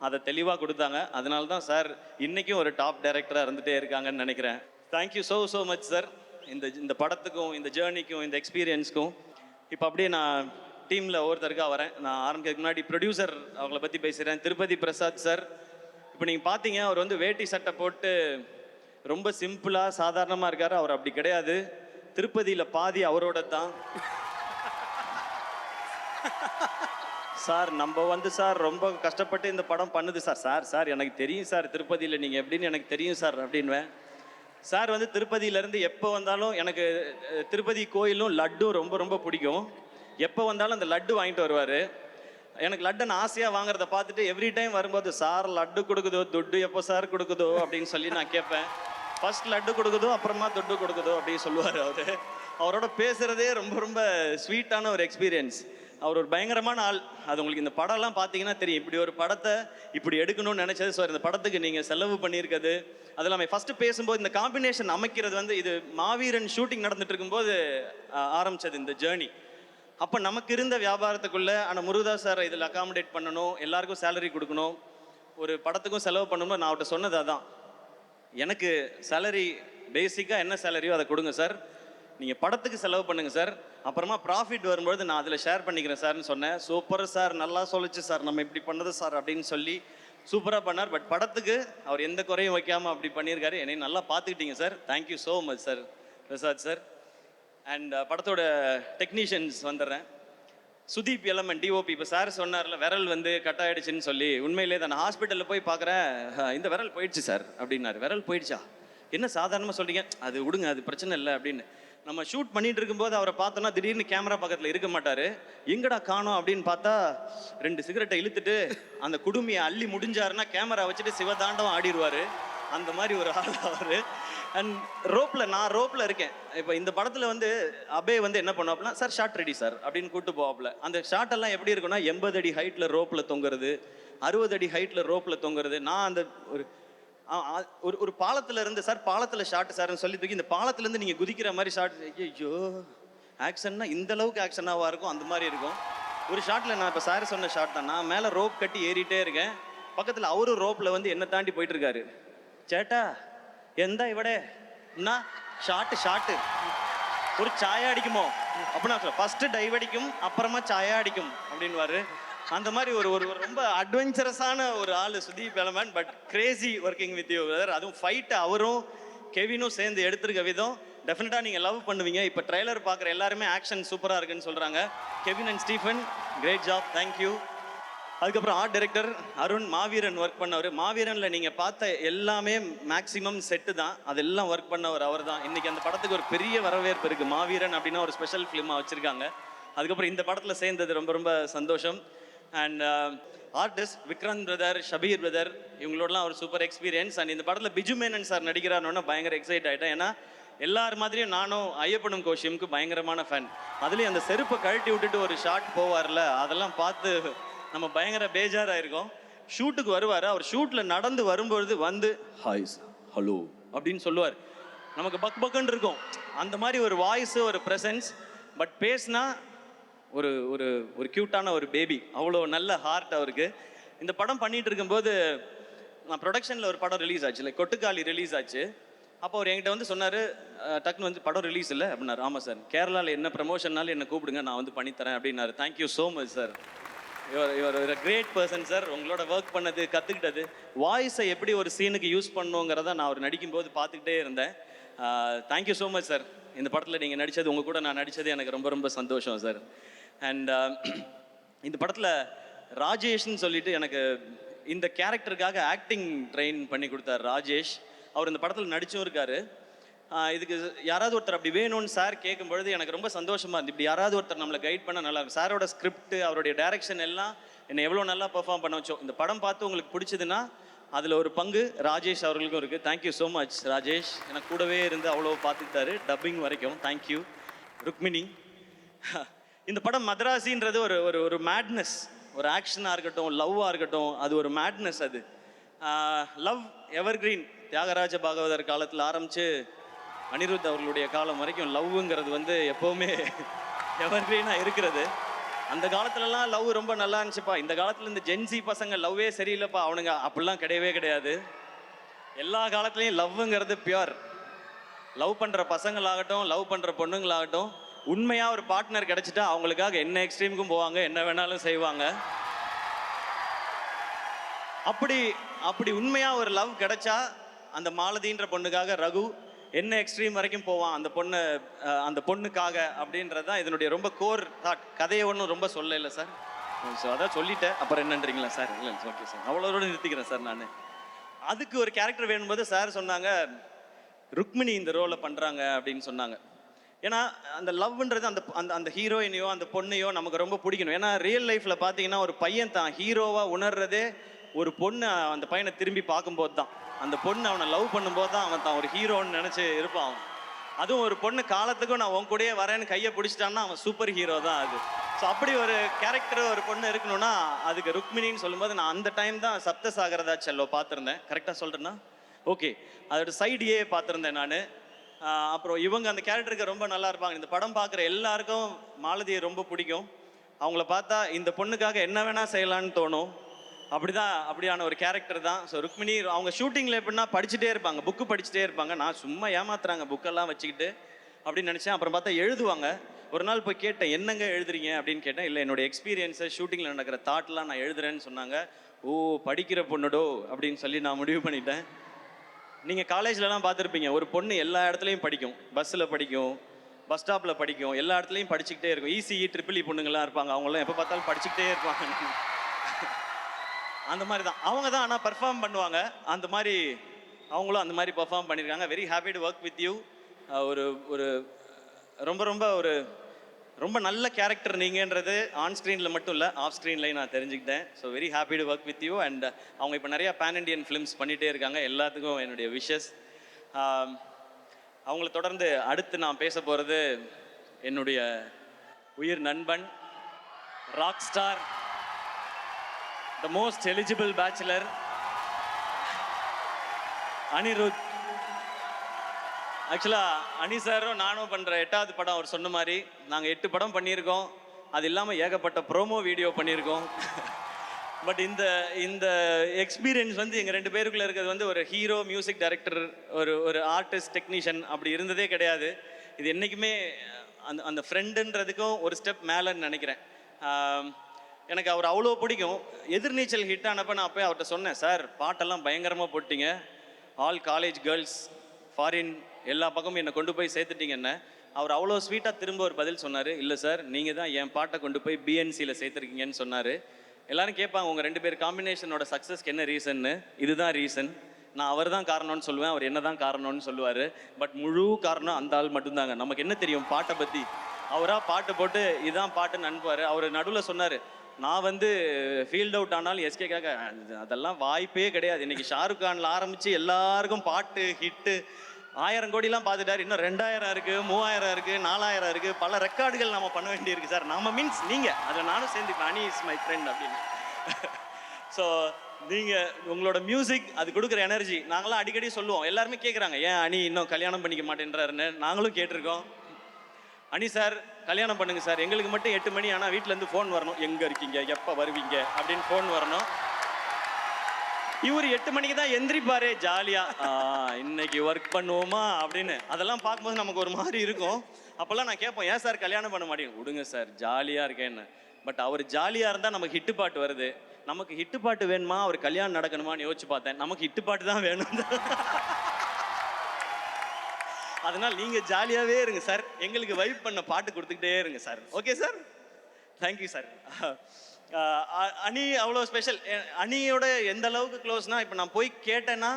அதை தெளிவாக கொடுத்தாங்க. அதனால தான் சார் இன்றைக்கும் ஒரு டாப் டைரக்டராக இருந்துகிட்டே இருக்காங்கன்னு நினைக்கிறேன். தேங்க்யூ ஸோ மச் சார், இந்த படத்துக்கும் இந்த ஜேர்னிக்கும் இந்த எக்ஸ்பீரியன்ஸ்க்கும். இப்போ அப்படியே நான் டீமில் ஒவ்வொருத்தருக்காக வரேன். நான் ஆரம்பிக்கிறதுக்கு முன்னாடி ப்ரொடியூசர் அவங்கள பற்றி பேசுகிறேன். திருப்பதி பிரசாத் சார். இப்போ நீங்கள் பார்த்தீங்க, அவர் வந்து வேட்டி சட்டை போட்டு ரொம்ப சிம்பிளாக சாதாரணமாக இருக்கார். அவர் அப்படி கிடையாது. திருப்பதியில் பாதி அவரோட தான் சார். நம்ம வந்து சார் ரொம்ப கஷ்டப்பட்டு இந்த படம் பண்ணுது சார் எனக்கு தெரியும் சார், திருப்பதியில் நீங்கள் எப்படின்னு எனக்கு தெரியும் சார் அப்படின்வேன். சார் வந்து திருப்பதியிலேருந்து எப்போ வந்தாலும் எனக்கு திருப்பதி கோயிலும் லட்டும் ரொம்ப ரொம்ப பிடிக்கும். எப்போ வந்தாலும் அந்த லட்டு வாங்கிட்டு வருவார். எனக்கு லட்டு நான் ஆசையாக வாங்குறத பார்த்துட்டு எவ்ரி டைம் வரும்போது, சார் லட்டு கொடுக்குதோ, துட்டு எப்போ சார் கொடுக்குதோ அப்படின்னு சொல்லி நான் கேட்பேன். ஃபர்ஸ்ட் லட்டு கொடுக்குதோ, அப்புறமா துட்டு கொடுக்குதோ அப்படின்னு சொல்லுவார் அவர். அவரோட பேசுகிறதே ரொம்ப ரொம்ப ஸ்வீட்டான ஒரு எக்ஸ்பீரியன்ஸ். அவர் ஒரு பயங்கரமான ஆள். அது உங்களுக்கு இந்த படம்லாம் பார்த்தீங்கன்னா தெரியும். இப்படி ஒரு படத்தை இப்படி எடுக்கணும்னு நினச்சது சார். இந்த படத்துக்கு நீங்கள் செலவு பண்ணியிருக்கிறது அது எல்லாமே. ஃபஸ்ட்டு பேசும்போது இந்த காம்பினேஷன் அமைக்கிறது வந்து இது மாவீரன் ஷூட்டிங் நடந்துட்டு இருக்கும்போது ஆரம்பித்தது இந்த ஜேர்னி. அப்போ நமக்கு இருந்த வியாபாரத்துக்குள்ளே ஆனால் முருகதாஸ் சார் இதில் அகாமடேட் பண்ணணும், எல்லாருக்கும் சேலரி கொடுக்கணும், ஒரு படத்துக்கும் செலவு பண்ணணும்னு நான் அவர்கிட்ட சொன்னது அதான். எனக்கு சேலரி பேசிக்காக என்ன சேலரியோ அதை கொடுங்க சார், நீங்கள் படத்துக்கு செலவு பண்ணுங்கள் சார், அப்புறமா ப்ராஃபிட் வரும்பொழுது நான் அதில் ஷேர் பண்ணிக்கிறேன் சார்னு சொன்னேன். சூப்பர் சார், நல்லா சொல்லிச்சு சார், நம்ம இப்படி பண்ணது சார் அப்படின்னு சொல்லி சூப்பராக பண்ணார். பட் படத்துக்கு அவர் எந்த குறையும் வைக்காமல் அப்படி பண்ணியிருக்காரு. என்னை நல்லா பார்த்துக்கிட்டீங்க sir. Thank you so much sir Prasad sir. And படத்தோட டெக்னீஷியன்ஸ் வந்துடுறேன். சுதீப் எலமன் டிஓபி. இப்போ சார் சொன்னார்ல விரல் வந்து கட் ஆகிடுச்சின்னு சொல்லி, உண்மையிலே தான் நான் ஹாஸ்பிட்டலில் போய் பார்க்குறேன், இந்த விரல் போயிடுச்சு சார் அப்படின்னாரு. விரல் போயிடுச்சா, என்ன சாதாரணமாக சொல்கிறீங்க, அது விடுங்க அது பிரச்சனை இல்லை அப்படின்னு. நம்ம ஷூட் பண்ணிட்டு இருக்கும்போது அவரை பார்த்தோன்னா திடீர்னு கேமரா பக்கத்தில் இருக்க மாட்டார். எங்கடா காணோம் அப்படின்னு பார்த்தா 2 சிகரெட்டை இழுத்துட்டு அந்த குடுமையை அள்ளி முடிஞ்சாருன்னா கேமரா வச்சுட்டு சிவதாண்டவம் ஆடிடுவார். அந்த மாதிரி ஒரு ஆள் அவர். அண்ட் நான் ரோப்பில் இருக்கேன். இப்போ இந்த படத்தில் வந்து அபே வந்து என்ன பண்ணுவாப்புனா, சார் ஷார்ட் ரெடி சார் அப்படின்னு கூப்பிட்டு போவாப்புல. அந்த ஷார்ட்டெல்லாம் எப்படி இருக்குன்னா 80 அடி ஹைட்டில் ரோப்பில் தொங்குறது, 60 அடி ஹைட்டில் ரோப்பில் தொங்குறது. நான் அந்த ஒரு பாலத்தில் இருந்து சார் பாலத்தில் ஷார்ட் சார்னு சொல்லி தூக்கி இந்த பாலத்துலேருந்து நீங்கள் குதிக்கிற மாதிரி ஷார்ட். ஐயோ ஆக்ஷன்னா இந்த அளவுக்கு ஆக்ஷனாவாக இருக்கும், அந்த மாதிரி இருக்கும். ஒரு ஷாட்டில் நான் இப்போ சார் சொன்ன ஷாட் தான், நான் மேலே ரோப் கட்டி ஏறிட்டே இருக்கேன், பக்கத்தில் அவரும் ரோப்பில் வந்து என்னை தாண்டி போயிட்டு இருக்காரு. சேட்டா எந்த இவடே என்ன ஷாட்டு ஒரு சாயா அடிக்குமோ அப்படின்னா சொல்ல, ஃபர்ஸ்ட் டைவ் அடிக்கும் அப்புறமா சாயா அடிக்கும் அப்படின்வாரு. அந்த மாதிரி ஒரு ஒரு ரொம்ப அட்வென்ச்சரஸான ஒரு ஆள் Sudeep LMN. But Crazy working with you brother. அதுவும் ஃபைட்டு அவரும் கெவினும் சேர்ந்து எடுத்திருக்க விதம் டெஃபினட்டாக நீங்கள் லவ் பண்ணுவீங்க. இப்போ ட்ரைலர் பார்க்குற எல்லாருமே ஆக்ஷன் சூப்பராக இருக்குன்னு சொல்கிறாங்க. Kevin and Stephen great job, thank you. அதுக்கப்புறம் art director Arun Maaveeran work பண்ணவர். மாவீரனில் நீங்கள் பார்த்த எல்லாமே மேக்ஸிமம் செட்டு தான், அதெல்லாம் ஒர்க் பண்ணவர் அவர் தான். இன்றைக்கி அந்த படத்துக்கு ஒரு பெரிய வரவேற்பு இருக்குது. மாவீரன் அப்படின்னா ஒரு ஸ்பெஷல் ஃபிலிமாக வச்சுருக்காங்க. அதுக்கப்புறம் இந்த படத்தில் சேர்ந்தது ரொம்ப ரொம்ப சந்தோஷம். And artist Vikrant brother, Shabeer brother, இவங்களோடலாம் ஒரு சூப்பர் எக்ஸ்பீரியன்ஸ். அண்ட் இந்த படத்தில் பிஜு மேனன் சார் நடிக்கிறாருன்னு பயங்கர எக்ஸைட் ஆகிட்டேன். ஏன்னா எல்லார் மாதிரியும் நானும் ஐயப்பனும் கோஷியமுக்கு பயங்கரமான ஃபேன். அதுலேயும் அந்த செருப்பை கழட்டி விட்டுட்டு ஒரு ஷாட் போவார்ல, அதெல்லாம் பார்த்து நம்ம பயங்கர பேஜாராயிருக்கோம். ஷூட்டுக்கு வருவார், அவர் ஷூட்டில் நடந்து வரும்பொழுது வந்து ஹாய் ஹலோ அப்படின்னு சொல்லுவார். நமக்கு பக் பக்குன்னு இருக்கும். அந்த மாதிரி ஒரு வாய்ஸு, ஒரு ப்ரெசன்ஸ். பட் பேசினா ஒரு ஒரு ஒரு க்யூட்டான ஒரு பேபி, அவ்வளோ நல்ல ஹார்ட் அவருக்கு. இந்த படம் பண்ணிகிட்டு இருக்கும்போது நான் ப்ரொடக்ஷனில் ஒரு படம் ரிலீஸ் ஆச்சு, இல்லை கொட்டுக்காளி ரிலீஸ் ஆச்சு. அப்போ அவர் என்கிட்ட வந்து சொன்னார், டக்குன்னு வந்து படம் ரிலீஸ் இல்லை அப்படின்னாரு. ஆமாம் சார், கேரளாவில் என்ன ப்ரமோஷன்னாலும் என்னை கூப்பிடுங்க, நான் வந்து பண்ணித்தரேன் அப்படின்னாரு. Thank you so much sir. Your ஒரு கிரேட் பர்சன் சார். உங்களோட ஒர்க் பண்ணது, கற்றுக்கிட்டது, வாய்ஸை எப்படி ஒரு சீனுக்கு யூஸ் பண்ணுங்கிறத நான் அவர் நடிக்கும்போது பார்த்துக்கிட்டே இருந்தேன். Thank you so much sir. இந்த படத்தில் நீங்கள் நடித்தது, உங்கள் கூட நான் நடித்தது எனக்கு ரொம்ப ரொம்ப சந்தோஷம் சார். அண்ட் இந்த படத்தில் ராஜேஷ்னு சொல்லிட்டு எனக்கு இந்த கேரக்டருக்காக ஆக்டிங் ட்ரெயின் பண்ணி கொடுத்தார் ராஜேஷ். அவர் இந்த படத்தில் நடிச்சும் இருக்காரு. இதுக்கு யாராவது ஒருத்தர் அப்படி வேணும்னு சார் கேட்கும்பொழுது எனக்கு ரொம்ப சந்தோஷமாக இருந்து. இப்படி யாராவது ஒருத்தர் நம்மளை கைட் பண்ண நல்லா இருக்கும். சாரோட ஸ்கிரிப்ட், அவருடைய டைரக்ஷன் எல்லாம் என்னை எவ்வளோ நல்லா பெர்ஃபார்ம் பண்ண வச்சோம். இந்த படம் பார்த்து உங்களுக்கு பிடிச்சதுன்னா அதில் ஒரு பங்கு ராஜேஷ் அவர்களுக்கும் இருக்குது. Thank you so much Rajesh. எனக்கு கூடவே இருந்து அவ்வளோ பார்த்துக்கிட்டாரு டப்பிங் வரைக்கும். தேங்க்யூ. ருக்மிணி. இந்த படம் மதராசின்றது ஒரு ஒரு ஒரு மேட்னஸ், ஒரு ஆக்ஷனாக இருக்கட்டும், லவ்வாக இருக்கட்டும், அது ஒரு மேட்னஸ். அது லவ் எவர்கிரீன். தியாகராஜ பாகவதர் காலத்தில் ஆரம்பித்து அனிருத் அவர்களுடைய காலம் வரைக்கும் லவ்வுங்கிறது வந்து எப்போவுமே எவர்கிரீனாக இருக்கிறது. அந்த காலத்துலலாம் லவ் ரொம்ப நல்லா இருந்துச்சுப்பா. இந்த காலத்தில் இந்த ஜென்சி பசங்க லவ்வே சரியில்லைப்பா அவனுங்க, அப்படிலாம் கிடையவே கிடையாது. எல்லா காலத்துலேயும் லவ்வுங்கிறது பியூர். லவ் பண்ணுற பசங்களாகட்டும், லவ் பண்ணுற பொண்ணுங்களாகட்டும், உண்மையாக ஒரு பார்ட்னர் கிடைச்சிட்டா அவங்களுக்காக என்ன எக்ஸ்ட்ரீமுக்கும் போவாங்க, என்ன வேணாலும் செய்வாங்க. அப்படி அப்படி உண்மையாக ஒரு லவ் கிடைச்சா அந்த மாலதின்ற பொண்ணுக்காக ரகு என்ன எக்ஸ்ட்ரீம் வரைக்கும் போவான் அந்த பொண்ணுக்காக அப்படின்றது தான் இதனுடைய ரொம்ப கோர் தாட். கதையை ஒன்றும் ரொம்ப சொல்ல இல்லை சார். ஸோ அதான் சொல்லிட்டேன், அப்புறம் என்னன்றீங்களா சார்? இல்லை ஓகே சார், அவ்வளோட நிறுத்திக்கிறேன் சார். நான் அதுக்கு ஒரு கேரக்டர் வேணும்போது சார் சொன்னாங்க ருக்மிணி இந்த ரோலை பண்ணுறாங்க அப்படின்னு சொன்னாங்க. ஏன்னா அந்த லவ்ன்றது அந்த அந்த அந்த ஹீரோயினையோ அந்த பொண்ணையோ நமக்கு ரொம்ப பிடிக்கணும். ஏன்னா ரியல் லைஃப்பில் பார்த்தீங்கன்னா ஒரு பையன் தான் ஹீரோவாக உணர்றதே ஒரு பொண்ணு அந்த பையனை திரும்பி பார்க்கும்போது தான். அந்த பொண்ணு அவனை லவ் பண்ணும்போது தான் அவன் தான் ஒரு ஹீரோன்னு நினச்சி இருப்பான் அவன். அதுவும் ஒரு பொண்ணு காலத்துக்கும் நான் உன் கூடயே வரேன்னு கையை பிடிச்சிட்டான்னா அவன் சூப்பர் ஹீரோ தான் அது. ஸோ அப்படி ஒரு கேரக்டர் ஒரு பொண்ணு இருக்கணும்னா அதுக்கு ருக்மிணின்னு சொல்லும்போது நான் அந்த டைம் தான் சப்தசாகரதா செல்லோ பார்த்துருந்தேன். கரெக்டாக சொல்கிறேன்னா ஓகே, அதோட சைடியே பார்த்துருந்தேன் நான். அப்புறம் இவங்க அந்த கேரக்டருக்கு ரொம்ப நல்லா இருப்பாங்க. இந்த படம் பார்க்குற எல்லாருக்கும் மாலதியை ரொம்ப பிடிக்கும். அவங்கள பார்த்தா இந்த பொண்ணுக்காக என்ன வேணால் செய்யலான்னு தோணும். அப்படியான ஒரு கேரக்டர் தான். ஸோ ருக்மிணி அவங்க ஷூட்டிங்கில் எப்படின்னா படிச்சுட்டே இருப்பாங்க, புக்கு படிச்சுட்டே இருப்பாங்க. நான் சும்மா ஏமாத்துறாங்க புக்கெல்லாம் வச்சுக்கிட்டு அப்படின்னு நினச்சேன். அப்புறம் பார்த்தா எழுதுவாங்க. ஒரு நாள் போய் கேட்டேன், என்னங்க எழுதுறீங்க அப்படின்னு கேட்டேன். இல்லை என்னோடய எக்ஸ்பீரியன்ஸை ஷூட்டிங்கில் நடக்கிற தாட்லாம் நான் எழுதுறேன்னு சொன்னாங்க. ஓ படிக்கிற பொண்ணுடோ அப்படின்னு சொல்லி நான் முடிவு பண்ணிட்டேன். நீங்கள் காலேஜ்லலாம் பார்த்துருப்பீங்க, ஒரு பொண்ணு எல்லா இடத்துலையும் படிக்கும். பஸ்ஸில் படிக்கும், பஸ் ஸ்டாப்பில் படிக்கும், எல்லா இடத்துலையும் படிச்சுக்கிட்டே இருக்கும். இசிஇ ட்ரிபிள் பொண்ணுங்கள்லாம் இருப்பாங்க, அவங்களாம் எப்போ பார்த்தாலும் படிச்சுக்கிட்டே இருப்பாங்க. அந்த மாதிரி தான் அவங்க தான். ஆனால் பர்ஃபார்ம் பண்ணுவாங்க. அந்த மாதிரி அவங்களும் அந்த மாதிரி பர்ஃபார்ம் பண்ணியிருக்காங்க. Very happy to work with you. ஒரு ஒரு ரொம்ப ரொம்ப ஒரு ரொம்ப நல்ல கேரக்டர் நீங்கன்றது ஆன் ஸ்க்ரீனில் மட்டும் இல்லை, ஆஃப் ஸ்க்ரீன்லையும் நான் தெரிஞ்சுக்கிட்டேன். So very happy to work with you. And அவங்க இப்போ நிறையா பேன் இண்டியன் ஃபிலிம்ஸ் பண்ணிகிட்டே இருக்காங்க. எல்லாத்துக்கும் என்னுடைய விஷஸ். அவங்கள தொடர்ந்து அடுத்து நான் பேச போகிறது என்னுடைய உயிர் நண்பன், rock star, the most eligible bachelor, Anirudh. ஆக்சுவலாக அனி சாரும் நானும் பண்ணுற 8வது படம் அவர் சொன்ன மாதிரி நாங்கள் 8 படம் பண்ணியிருக்கோம். அது இல்லாமல் ஏகப்பட்ட ப்ரோமோ வீடியோ பண்ணியிருக்கோம். பட் இந்த இந்த எக்ஸ்பீரியன்ஸ் வந்து எங்கள் 2 பேருக்குள்ளே இருக்கிறது வந்து ஒரு ஹீரோ, மியூசிக் டைரக்டர், ஒரு ஆர்டிஸ்ட், டெக்னீஷியன் அப்படி இருந்ததே கிடையாது. இது என்றைக்குமே அந்த அந்த ஃப்ரெண்டுன்றதுக்கும் ஒரு ஸ்டெப் மேலேன்னு நினைக்கிறேன். எனக்கு அவர் அவ்வளோ பிடிக்கும். எதிர்நீச்சல் ஹிட் ஆனப்போ நான் போய் அவர்கிட்ட சொன்னேன், சார் பாட்டெல்லாம் பயங்கரமாக போட்டிங்க, ஆல் காலேஜ் கேர்ள்ஸ், ஃபாரின் எல்லா பக்கமும் என்னை கொண்டு போய் சேர்த்துட்டீங்கன்னு. அவர் அவ்வளோ ஸ்வீட்டாக திரும்ப ஒரு பதில் சொன்னார், இல்லை சார் நீங்கள் தான் என் பாட்டை கொண்டு போய் பிஎன்சியில் சேர்த்துருக்கீங்கன்னு சொன்னார். எல்லாரும் கேட்பாங்க உங்கள் 2 பேர் காம்பினேஷனோட சக்ஸஸ்க்கு என்ன ரீசன்னு. இதுதான் ரீசன். நான் அவர் தான் காரணம்னு சொல்லுவேன், அவர் என்ன தான் காரணம்னு சொல்லுவார். பட் முழு காரணம் அந்த ஆள் மட்டும்தாங்க. நமக்கு என்ன தெரியும் பாட்டை பற்றி? அவராக பாட்டு போட்டு இதுதான் பாட்டுன்னு அனுப்புவார். அவர் நடுவில் சொன்னார், நான் வந்து ஃபீல்ட் அவுட் ஆனாலும் எஸ்கேக்காக அதெல்லாம் வாய்ப்பே கிடையாது. இன்றைக்கி ஷாருக் கானில் ஆரம்பித்து எல்லாருக்கும் பாட்டு ஹிட்டு 1000 கோடிலாம் பார்த்துட்டார். இன்னும் 2000 இருக்குது, 3000 இருக்குது, 4000 இருக்குது. பல ரெக்கார்டுகள் நம்ம பண்ண வேண்டியிருக்கு சார். நம்ம மீன்ஸ் நீங்கள் அதில் நானும் சேர்ந்துப்பேன். அனி இஸ் மை ஃப்ரெண்ட் அப்படின்னு. ஸோ நீங்கள் உங்களோட மியூசிக் அது கொடுக்குற எனர்ஜி நாங்களாம் அடிக்கடி சொல்லுவோம். எல்லாருமே கேட்குறாங்க, ஏன் அனி இன்னும் கல்யாணம் பண்ணிக்க மாட்டேன்றாருன்னு. நாங்களும் கேட்டிருக்கோம். அனி சார் கல்யாணம் பண்ணுங்க சார், எங்களுக்கு மட்டும் 8 மணி ஆனால் வீட்டிலேருந்து ஃபோன் வரணும், எங்கே இருக்கீங்க, எப்போ வருவீங்க அப்படின்னு ஃபோன் வரணும். இவர் 8 மணிக்கு தான் எந்திரிப்பாரு ஜாலியாக, இன்னைக்கு ஒர்க் பண்ணுவோமா அப்படின்னு. அதெல்லாம் பார்க்கும்போது நமக்கு ஒரு மாதிரி இருக்கும். அப்போல்லாம் நான் கேட்போம், ஏன் சார் கல்யாணம் பண்ண மாட்டேங்க? விடுங்க சார் ஜாலியாக இருக்கேன்னு. பட் அவர் ஜாலியாக இருந்தால் நமக்கு ஹிட்டு பாட்டு வருது. நமக்கு ஹிட்டு பாட்டு வேணுமா, அவர் கல்யாணம் நடக்கணுமான்னு யோசிச்சு பார்த்தேன். நமக்கு ஹிட்டு பாட்டு தான் வேணும். அதனால் நீங்கள் ஜாலியாகவே இருங்க சார், எங்களுக்கு வைப் பண்ண பாட்டு கொடுத்துக்கிட்டே இருங்க sir. Okay sir, thank you sir. அனி அவ்வளோ ஸ்பெஷல். அனியோட எந்த அளவுக்கு க்ளோஸ்னா, இப்போ நான் போய் கேட்டேன்னா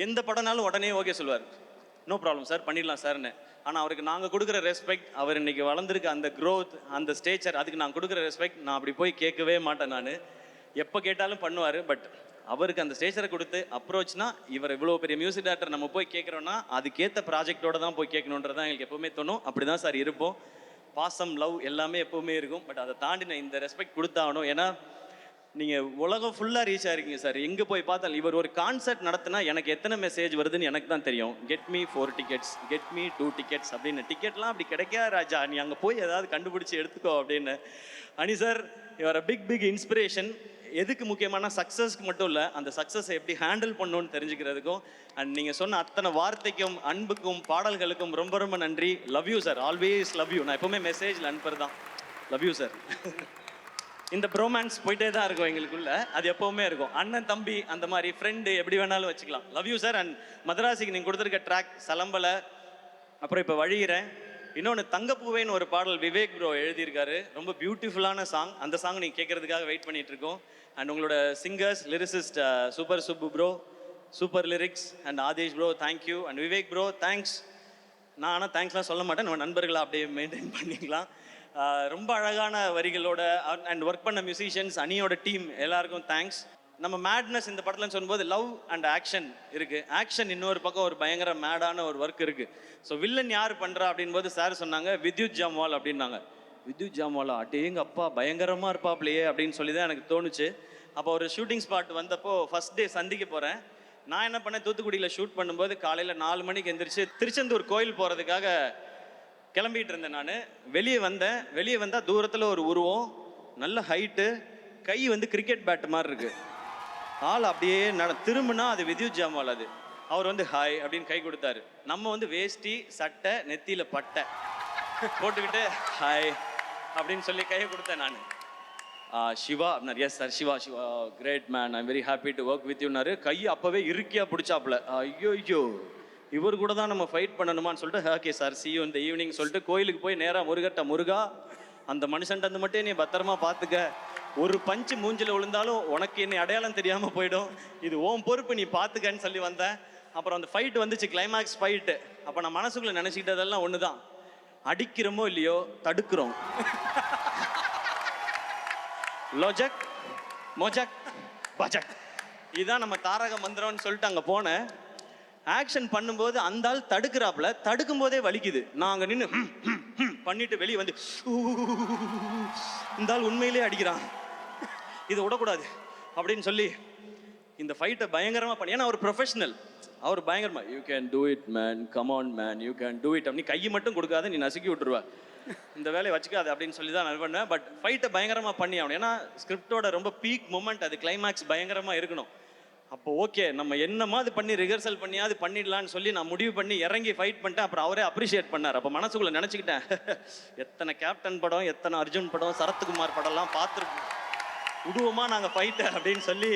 எந்த படம்னாலும் உடனே ஓகே சொல்லுவார், நோ ப்ராப்ளம் சார் பண்ணிடலாம் சார்னு. ஆனால் அவருக்கு நாங்கள் கொடுக்குற ரெஸ்பெக்ட், அவர் இன்னைக்கு வளர்ந்துருக்க அந்த க்ரோத், அந்த ஸ்டேச்சர், அதுக்கு நான் கொடுக்குற ரெஸ்பெக்ட் நான் அப்படி போய் கேட்கவே மாட்டேன். நான் எப்போ கேட்டாலும் பண்ணுவார். பட் அவருக்கு அந்த ஸ்டேச்சரை கொடுத்து அப்ரோச்னா, இவர் இவ்வளோ பெரிய மியூசிக் டைரக்டர் நம்ம போய் கேட்குறோன்னா அதுக்கேற்ற ப்ராஜெக்டோட தான் போய் கேட்கணுன்றதான் எங்களுக்கு எப்போவுமே தோணும். அப்படி தான் சார் இருப்போம். பாசம், லவ் எல்லாமே எப்போவுமே இருக்கும். பட் அதை தாண்டி நான் இந்த ரெஸ்பெக்ட் கொடுத்தாகணும். ஏன்னா நீங்கள் உலகம் ஃபுல்லாக ரீச் ஆகிருக்கீங்க சார். எங்கே போய் பார்த்தாலும் இவர் ஒரு கான்சர்ட் நடத்தினா எனக்கு எத்தனை மெசேஜ் வருதுன்னு எனக்கு தான் தெரியும். Get me 4 tickets, get me 2 tickets அப்படின்னு. டிக்கெட்லாம் அப்படி கிடைக்காது ராஜா, நீ அங்கே போய் ஏதாவது கண்டுபிடிச்சி எடுத்துக்கோ அப்படின்னு. Ani sir your a big inspiration. எதுக்கு முக்கியமான சக்ஸஸ்க்கு மட்டும் இல்லை, அந்த சக்ஸஸை எப்படி ஹேண்டில் பண்ணணும்னு தெரிஞ்சுக்கிறதுக்கும். அண்ட் நீங்கள் சொன்ன அத்தனை வார்த்தைக்கும், அன்புக்கும், பாடல்களுக்கும் ரொம்ப ரொம்ப நன்றி. Love you sir, always love you. நான் எப்போவுமே மெசேஜில் அனுப்புறது தான் லவ் யூ சார். இந்த ப்ரோமான்ஸ் போயிட்டே தான் இருக்கும் எங்களுக்குள்ள, அது எப்போவுமே இருக்கும். அண்ணன் தம்பி அந்த மாதிரி ஃப்ரெண்டு எப்படி வேணாலும் வச்சுக்கலாம். Love you sir. அண்ட் மதராசிக்கு நீங்கள் கொடுத்துருக்க ட்ராக் சலம்பலை, அப்புறம் இப்போ வழிகிறேன். இன்னொன்று தங்கப்பூவேன்னு ஒரு பாடல் விவேக் ப்ரோ எழுதியிருக்காரு, ரொம்ப பியூட்டிஃபுல்லான சாங். அந்த சாங் நீங்கள் கேட்குறதுக்காக வெயிட் பண்ணிட்டு இருக்கோம். அண்ட் உங்களோட singers, lyricist super Subbu bro, super lyrics. And Aadesh bro thank you. And Vivek bro thanks. நான் ஆனால் தேங்க்ஸ்லாம் சொல்ல மாட்டேன், நம்ம நண்பர்களை அப்படியே மெயின்டைன் பண்ணிக்கலாம். ரொம்ப அழகான வரிகளோட அண்ட் ஒர்க் பண்ண மியூசிஷியன்ஸ், அனியோட டீம் எல்லாருக்கும் தேங்க்ஸ். நம்ம மேட்னஸ் இந்த படத்துலன்னு சொல்லும்போது லவ் அண்ட் ஆக்ஷன் இருக்குது. ஆக்ஷன் இன்னொரு பக்கம் ஒரு பயங்கர மேடான ஒரு ஒர்க் இருக்குது. ஸோ வில்லன் யார் பண்ணுறா அப்படின்போது சார் சொன்னாங்க வித்யுத் ஜாம்வால் அப்படின்னாங்க. வித்யுத் ஜாம்வாலா, அட்டேங்க அப்பா பயங்கரமாக இருப்பாப்லையே அப்படின்னு சொல்லி தான் எனக்கு தோணுச்சு. அப்போ ஒரு ஷூட்டிங் ஸ்பாட் வந்தப்போ ஃபஸ்ட் டே சந்திக்க போகிறேன். நான் என்ன பண்ணேன், தூத்துக்குடியில் ஷூட் பண்ணும்போது காலையில் 4 மணிக்கு எந்திரிச்சு திருச்செந்தூர் கோயில் போகிறதுக்காக கிளம்பிட்டு இருந்தேன். நான் வெளியே வந்தால் தூரத்தில் ஒரு உருவம், நல்ல ஹைட்டு, கை வந்து கிரிக்கெட் பேட் மாதிரி இருக்குது. ஆள் அப்படியே திரும்பினா அது வித்யுத் ஜாம்வால். அது அவர் வந்து ஹாய் அப்படின்னு கை கொடுத்தாரு. நம்ம வந்து வேஷ்டி சட்டை நெத்தியில் பட்டை போட்டுக்கிட்டு ஹாய் அப்படின்னு சொல்லி கையை கொடுத்தேன் நான். சிவா அப்படின்னாரு. Yes sir, Siva great man, I'm very happy to work with யூனாரு. கை அப்போவே இருக்கியாக பிடிச்சாப்புல. ஐயோ இவர் கூட தான் நம்ம ஃபைட் பண்ணணுமான்னு சொல்லிட்டு ஓகே சார் சி யூ இந்த ஈவினிங் சொல்லிட்டு கோயிலுக்கு போய் நேராக முருகா அந்த மனுஷன்ட்டு மட்டும் நீ பத்திரமா பார்த்துக்க, ஒரு பஞ்சு மூஞ்சில் விழுந்தாலும் உனக்கு என்னை அடையாளம் தெரியாமல் போயிடும், இது ஓம் பொறுப்பு, நீ பார்த்துக்கன்னு சொல்லி வந்தேன். அப்புறம் அந்த ஃபைட் வந்துச்சு, கிளைமேக்ஸ் ஃபைட்டு. அப்போ நான் மனசுக்குள்ளே நினச்சிக்கிட்டதெல்லாம் ஒன்று தான், அடிக்கிறோமோ இல்லையோ தடுக்கிறோம். லோஜக் மோஜக் பஜக், இதுதான் நம்ம தாரக மந்திரம்னு சொல்லிட்டு அங்கே போனேன். ஆக்ஷன் பண்ணும்போது அந்த ஆள் தடுக்கிறாப்புல, தடுக்கும் போதே வலிக்குது. நான் அங்கே நின்று பண்ணிட்டு வெளியே வந்து இந்த ஆள் உண்மையிலே அடிக்கிறான், இதை விடக்கூடாது அப்படின்னு சொல்லி இந்த ஃபைட்டை பயங்கரமாக பண்ணி, ஏன்னா அவர் ப்ரொஃபஷனல், அவர் பயங்கரமாக you can do it man, come on man, you can do it, நீ கையை மட்டும் கொடுக்காத, நீ நசுக்கி விட்டுருவா, இந்த வேலையை வச்சுக்காது அப்படின்னு சொல்லி தான் நான் பண்ணேன். பட் ஃபைட்டை பயங்கரமாக பண்ணி ஆகணும், ஏன்னா ஸ்கிரிப்டோட ரொம்ப பீக் மூமெண்ட் அது, கிளைமேக்ஸ் பயங்கரமாக இருக்கணும். அப்போ ஓகே நம்ம என்னமாவது பண்ணி ரிஹர்சல் பண்ணியாவது பண்ணிடலான்னு சொல்லி நான் முடிவு பண்ணி இறங்கி ஃபைட் பண்ணிட்டேன். அப்புறம் அவரே அப்ரிஷியேட் பண்ணார். அப்போ மனசுக்குள்ளே நினச்சிக்கிட்டேன், எத்தனை கேப்டன் படம், எத்தனை அர்ஜுன் படம், சரத்குமார் படம்லாம் பார்த்துருக்கோம், விடுவோமா நாங்கள் ஃபைட்டை அப்படின்னு சொல்லி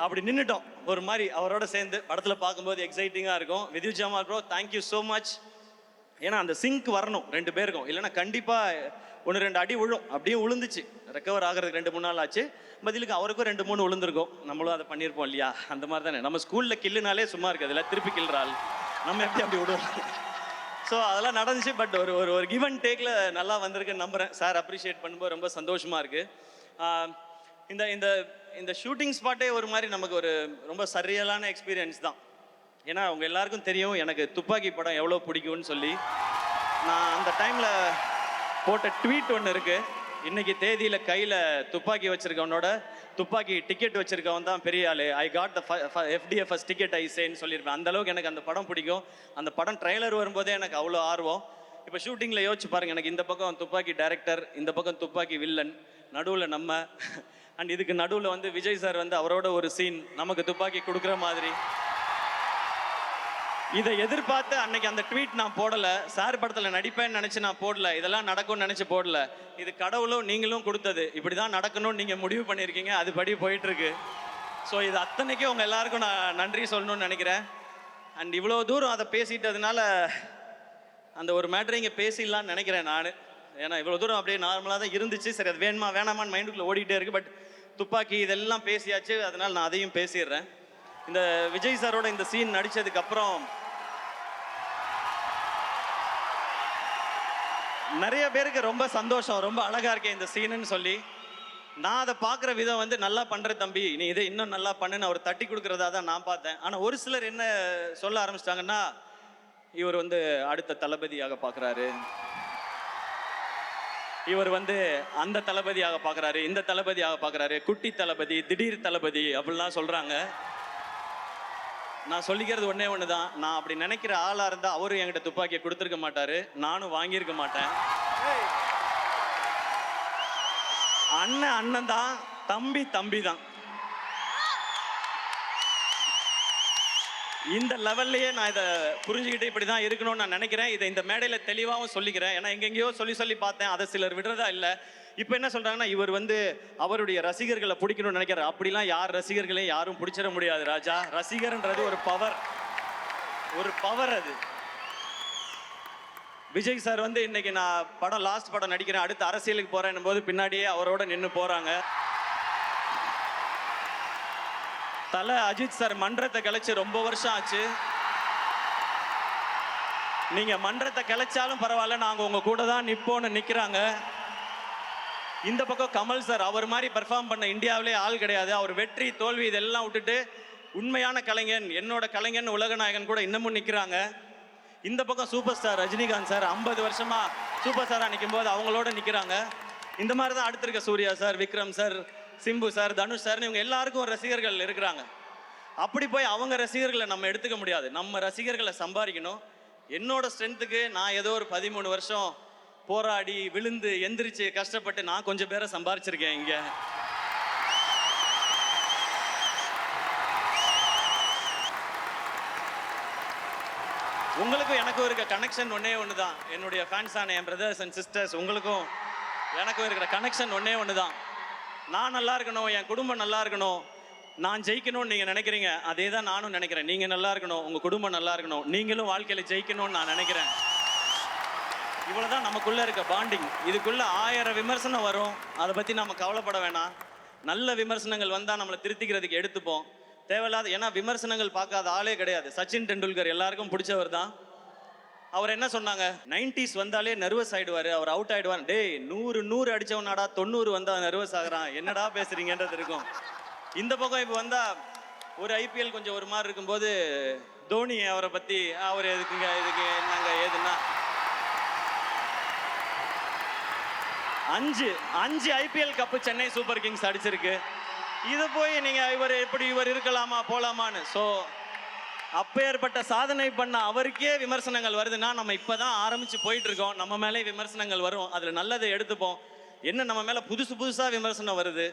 அப்படி நின்றுட்டோம். ஒரு மாதிரி அவரோட சேர்ந்து படத்தில் பார்க்கும்போது எக்ஸைட்டிங்காக இருக்கும். Vidyut Jamal bro, thank you so much. ஏன்னா அந்த சிங்க் வரணும் 2 பேருக்கும், இல்லைன்னா கண்டிப்பாக 1-2 அடி விழும். அப்படியே விழுந்துச்சு, ரெக்கவர் ஆகிறதுக்கு 2-3 நாள் ஆச்சு. பதிலுக்கு அவருக்கும் 2-3 விழுந்திருக்கும், நம்மளும் அதை பண்ணியிருப்போம் இல்லையா? அந்த மாதிரி தானே நம்ம ஸ்கூலில் கில்லுனாலே சும்மா இருக்குது, இல்லை திருப்பி கில்றாள், நம்ம எப்படி அப்படி விடுவோம்? ஸோ அதெல்லாம் நடந்துச்சு. பட் ஒரு ஒரு ஒரு கிவ் அண்ட் டேக்கில் நல்லா வந்திருக்குன்னு நம்புகிறேன். சார் அப்ரிஷியேட் பண்ணும்போது ரொம்ப சந்தோஷமாக இருக்குது. இந்த இந்த இந்த ஷூட்டிங் ஸ்பாட்டே ஒரு மாதிரி நமக்கு ஒரு ரொம்ப சரியலான எக்ஸ்பீரியன்ஸ் தான். ஏன்னா அவங்க எல்லாருக்கும் தெரியும் எனக்கு துப்பாக்கி படம் எவ்வளோ பிடிக்கும்னு சொல்லி. நான் அந்த டைமில் போட்ட ட்வீட் ஒன்று இருக்குது, இன்னைக்கு தேதியில் கையில் துப்பாக்கி வச்சுருக்கவனோட துப்பாக்கி டிக்கெட் வச்சுருக்கவன் தான் பெரிய ஆள், I got the FDFS ticket I சேன்னு சொல்லியிருப்பேன். அந்தளவுக்கு எனக்கு அந்த படம் பிடிக்கும். அந்த படம் ட்ரெய்லர் வரும்போதே எனக்கு அவ்வளோ ஆர்வம். இப்போ ஷூட்டிங்கில் யோசிச்சு பாருங்கள், எனக்கு இந்த பக்கம் துப்பாக்கி டைரக்டர், இந்த பக்கம் துப்பாக்கி வில்லன், நடுவில் நம்ம, அண்ட் இதுக்கு நடுவில் வந்து விஜய் சார் வந்து அவரோட ஒரு சீன் நமக்கு துப்பாக்கி கொடுக்குற மாதிரி. இதை எதிர்பார்த்து அன்னைக்கு அந்த ட்வீட் நான் போடலை, சார் படத்தில் நடிப்பேன்னு நினச்சி நான் போடல, இதெல்லாம் நடக்கும்னு நினச்சி போடல. இது கடவுளும் நீங்களும் கொடுத்தது, இப்படி தான் நடக்கணும்னு நீங்கள் முடிவு பண்ணியிருக்கீங்க, அதுபடி போயிட்டுருக்கு. ஸோ இது அத்தனைக்கும் உங்கள் எல்லாருக்கும் நான் நன்றி சொல்லணும்னு நினைக்கிறேன். அண்ட் இவ்வளோ தூரம் அதை பேசிட்டதுனால அந்த ஒரு மேட்ரை இங்கே பேசிடலான்னு நினைக்கிறேன் நான். ஏன்னா இவ்வளோ தூரம் அப்படியே நார்மலாக தான் இருந்துச்சு. சரி அது வேணுமா வேணாமான்னு மைண்டுக்குள்ளே ஓடிக்கிட்டே இருக்குது. பட் துப்பாக்கி இதெல்லாம் பேசியாச்சு, அதனால் நான் அதையும் பேசிடுறேன். இந்த விஜய் சாரோட இந்த சீன் நடித்ததுக்கப்புறம் நிறைய பேருக்கு ரொம்ப சந்தோஷம், ரொம்ப அழகாக இருக்கேன் இந்த சீனுன்னு சொல்லி. நான் அதை பார்க்குற விதம் வந்து நல்லா பண்ணுற தம்பி, நீ இதை இன்னும் நல்லா பண்ணுன்னு அவர் தட்டி கொடுக்குறதா தான் நான் பார்த்தேன். ஆனால் ஒரு சிலர் என்ன சொல்ல ஆரம்பிச்சிட்டாங்கன்னா, இவர் வந்து அடுத்த தளபதியாக பார்க்குறாரு, இவர் வந்து அந்த தளபதியாக பார்க்குறாரு, இந்த தளபதியாக பார்க்குறாரு, குட்டி தளபதி, திடீர் தளபதி அப்படிலாம் சொல்கிறாங்க. நான் சொல்லிக்கிறது ஒன்றே ஒன்று தான், நான் அப்படி நினைக்கிற ஆளாக இருந்தால் அவரும் என்கிட்ட துப்பாக்கியை கொடுத்துருக்க மாட்டார், நானும் வாங்கியிருக்க மாட்டேன். அண்ணன் அண்ணன் தான், தம்பி தம்பி தான். இந்த லெவல்லையே நான் இதை புரிஞ்சுக்கிட்டு இப்படி தான் இருக்கணும்னு நான் நினைக்கிறேன். இதை இந்த மேடையில் தெளிவாகவும் சொல்லிக்கிறேன். ஏன்னா எங்கெங்கேயோ சொல்லி பார்த்தேன், அதை சிலர் விடுறதா இல்லை. இப்போ என்ன சொல்கிறாங்கன்னா, இவர் வந்து அவருடைய ரசிகர்களை பிடிக்கணும்னு நினைக்கிறார். அப்படிலாம் யார் ரசிகர்களையும் யாரும் பிடிச்சிட முடியாது ராஜா. ரசிகர்ன்றது ஒரு பவர், ஒரு பவர் அது. விஜய் சார் வந்து இன்னைக்கு நான் படம் லாஸ்ட் படம் நடிக்கிறேன், அடுத்து அரசியலுக்கு போகிறேன் போது பின்னாடியே அவரோட நின்று போகிறாங்க. தலை அஜித் சார் மன்றத்தை கலைச்சு ரொம்ப வருஷம் ஆச்சு. நீங்கள் மன்றத்தை கலைச்சாலும் பரவாயில்ல, நாங்கள் உங்கள் கூட தான் நிற்போன்னு நிற்கிறாங்க. இந்த பக்கம் கமல் சார், அவர் மாதிரி பெர்ஃபார்ம் பண்ண இந்தியாவிலே ஆள் கிடையாது. அவர் வெற்றி தோல்வி இதெல்லாம் விட்டுட்டு உண்மையான கலைஞன், என்னோட கலைஞன், உலகநாயகன் கூட இன்னமும் நிற்கிறாங்க. இந்த பக்கம் சூப்பர் ஸ்டார் ரஜினிகாந்த் சார் 50 வருஷமா சூப்பர் ஸ்டாராக நிற்கும் போது அவங்களோட நிற்கிறாங்க. இந்த மாதிரி தான் அடுத்து இருக்க Suriya sir, Vikram sir, Simbu sir, Dhanush sir, இவங்க எல்லாருக்கும் ரசிகர்கள் இருக்கிறாங்க. அப்படி போய் அவங்க ரசிகர்களை நம்ம எடுத்துக்க முடியாது, நம்ம ரசிகர்களை சம்பாதிக்கணும். என்னோட ஸ்ட்ரென்த்துக்கு நான் ஏதோ ஒரு 13 வருஷம் போராடி விழுந்து எந்திரிச்சு கஷ்டப்பட்டு நான் கொஞ்சம் பேரை சம்பாரிச்சிருக்கேன் இங்க. உங்களுக்கும் எனக்கும் இருக்க கனெக்ஷன் ஒன்னே ஒன்று தான். என்னுடைய ஃபேன்ஸான என் பிரதர்ஸ் அண்ட் சிஸ்டர்ஸ், உங்களுக்கும் எனக்கும் இருக்கிற கனெக்ஷன் ஒன்னே ஒன்று தான். நான் நல்லா இருக்கணும், என் குடும்பம் நல்லா இருக்கணும், நான் ஜெயிக்கணும்னு நீங்கள் நினைக்கிறீங்க, அதே தான் நானும் நினைக்கிறேன். நீங்கள் நல்லா இருக்கணும், உங்கள் குடும்பம் நல்லா இருக்கணும், நீங்களும் வாழ்க்கையில் ஜெயிக்கணும்னு நான் நினைக்கிறேன். இவ்வளோதான் நமக்குள்ளே இருக்க பாண்டிங். இதுக்குள்ளே 1000 விமர்சனம் வரும், அதை பற்றி நம்ம கவலைப்பட வேணாம். நல்ல விமர்சனங்கள் வந்தால் நம்மளை திருத்திக்கிறதுக்கு எடுத்துப்போம். தேவையில்லாத, ஏன்னா விமர்சனங்கள் பார்க்காத ஆளே கிடையாது. சச்சின் டெண்டுல்கர் எல்லாருக்கும் பிடிச்சவர் தான். அவர் என்ன சொன்னாங்க, 90s வந்தாலே நர்வஸ் ஆகிடுவார், அவர் அவுட் ஆகிடுவார். டேய் 100 அடித்தவனாடா 90 வந்தால் நர்வஸ் ஆகிறான், என்னடா பேசுகிறீங்கன்றது இருக்கும். இந்த பக்கம் இப்போ வந்தால் ஒரு IPL கொஞ்சம் ஒரு மாதிரி இருக்கும்போது தோனி அவரை பற்றி, அவர் எதுக்குங்க, இதுக்கு என்னங்க ஏதுன்னா, 5 IPL cup Chennai super Kings அடிச்சிருக்கு. இது போய் நீங்கள் இவர் இருக்கலாமா போகலாமான்னு. ஸோ அப்பேற்பட்ட சாதனை பண்ண அவருக்கே விமர்சனங்கள் வருதுன்னா நம்ம இப்போ தான் ஆரம்பித்து போயிட்டுருக்கோம். நம்ம மேலே விமர்சனங்கள் வரும், அதில் நல்லதை எடுத்துப்போம். என்ன நம்ம மேலே புதுசாக விமர்சனம் வருது.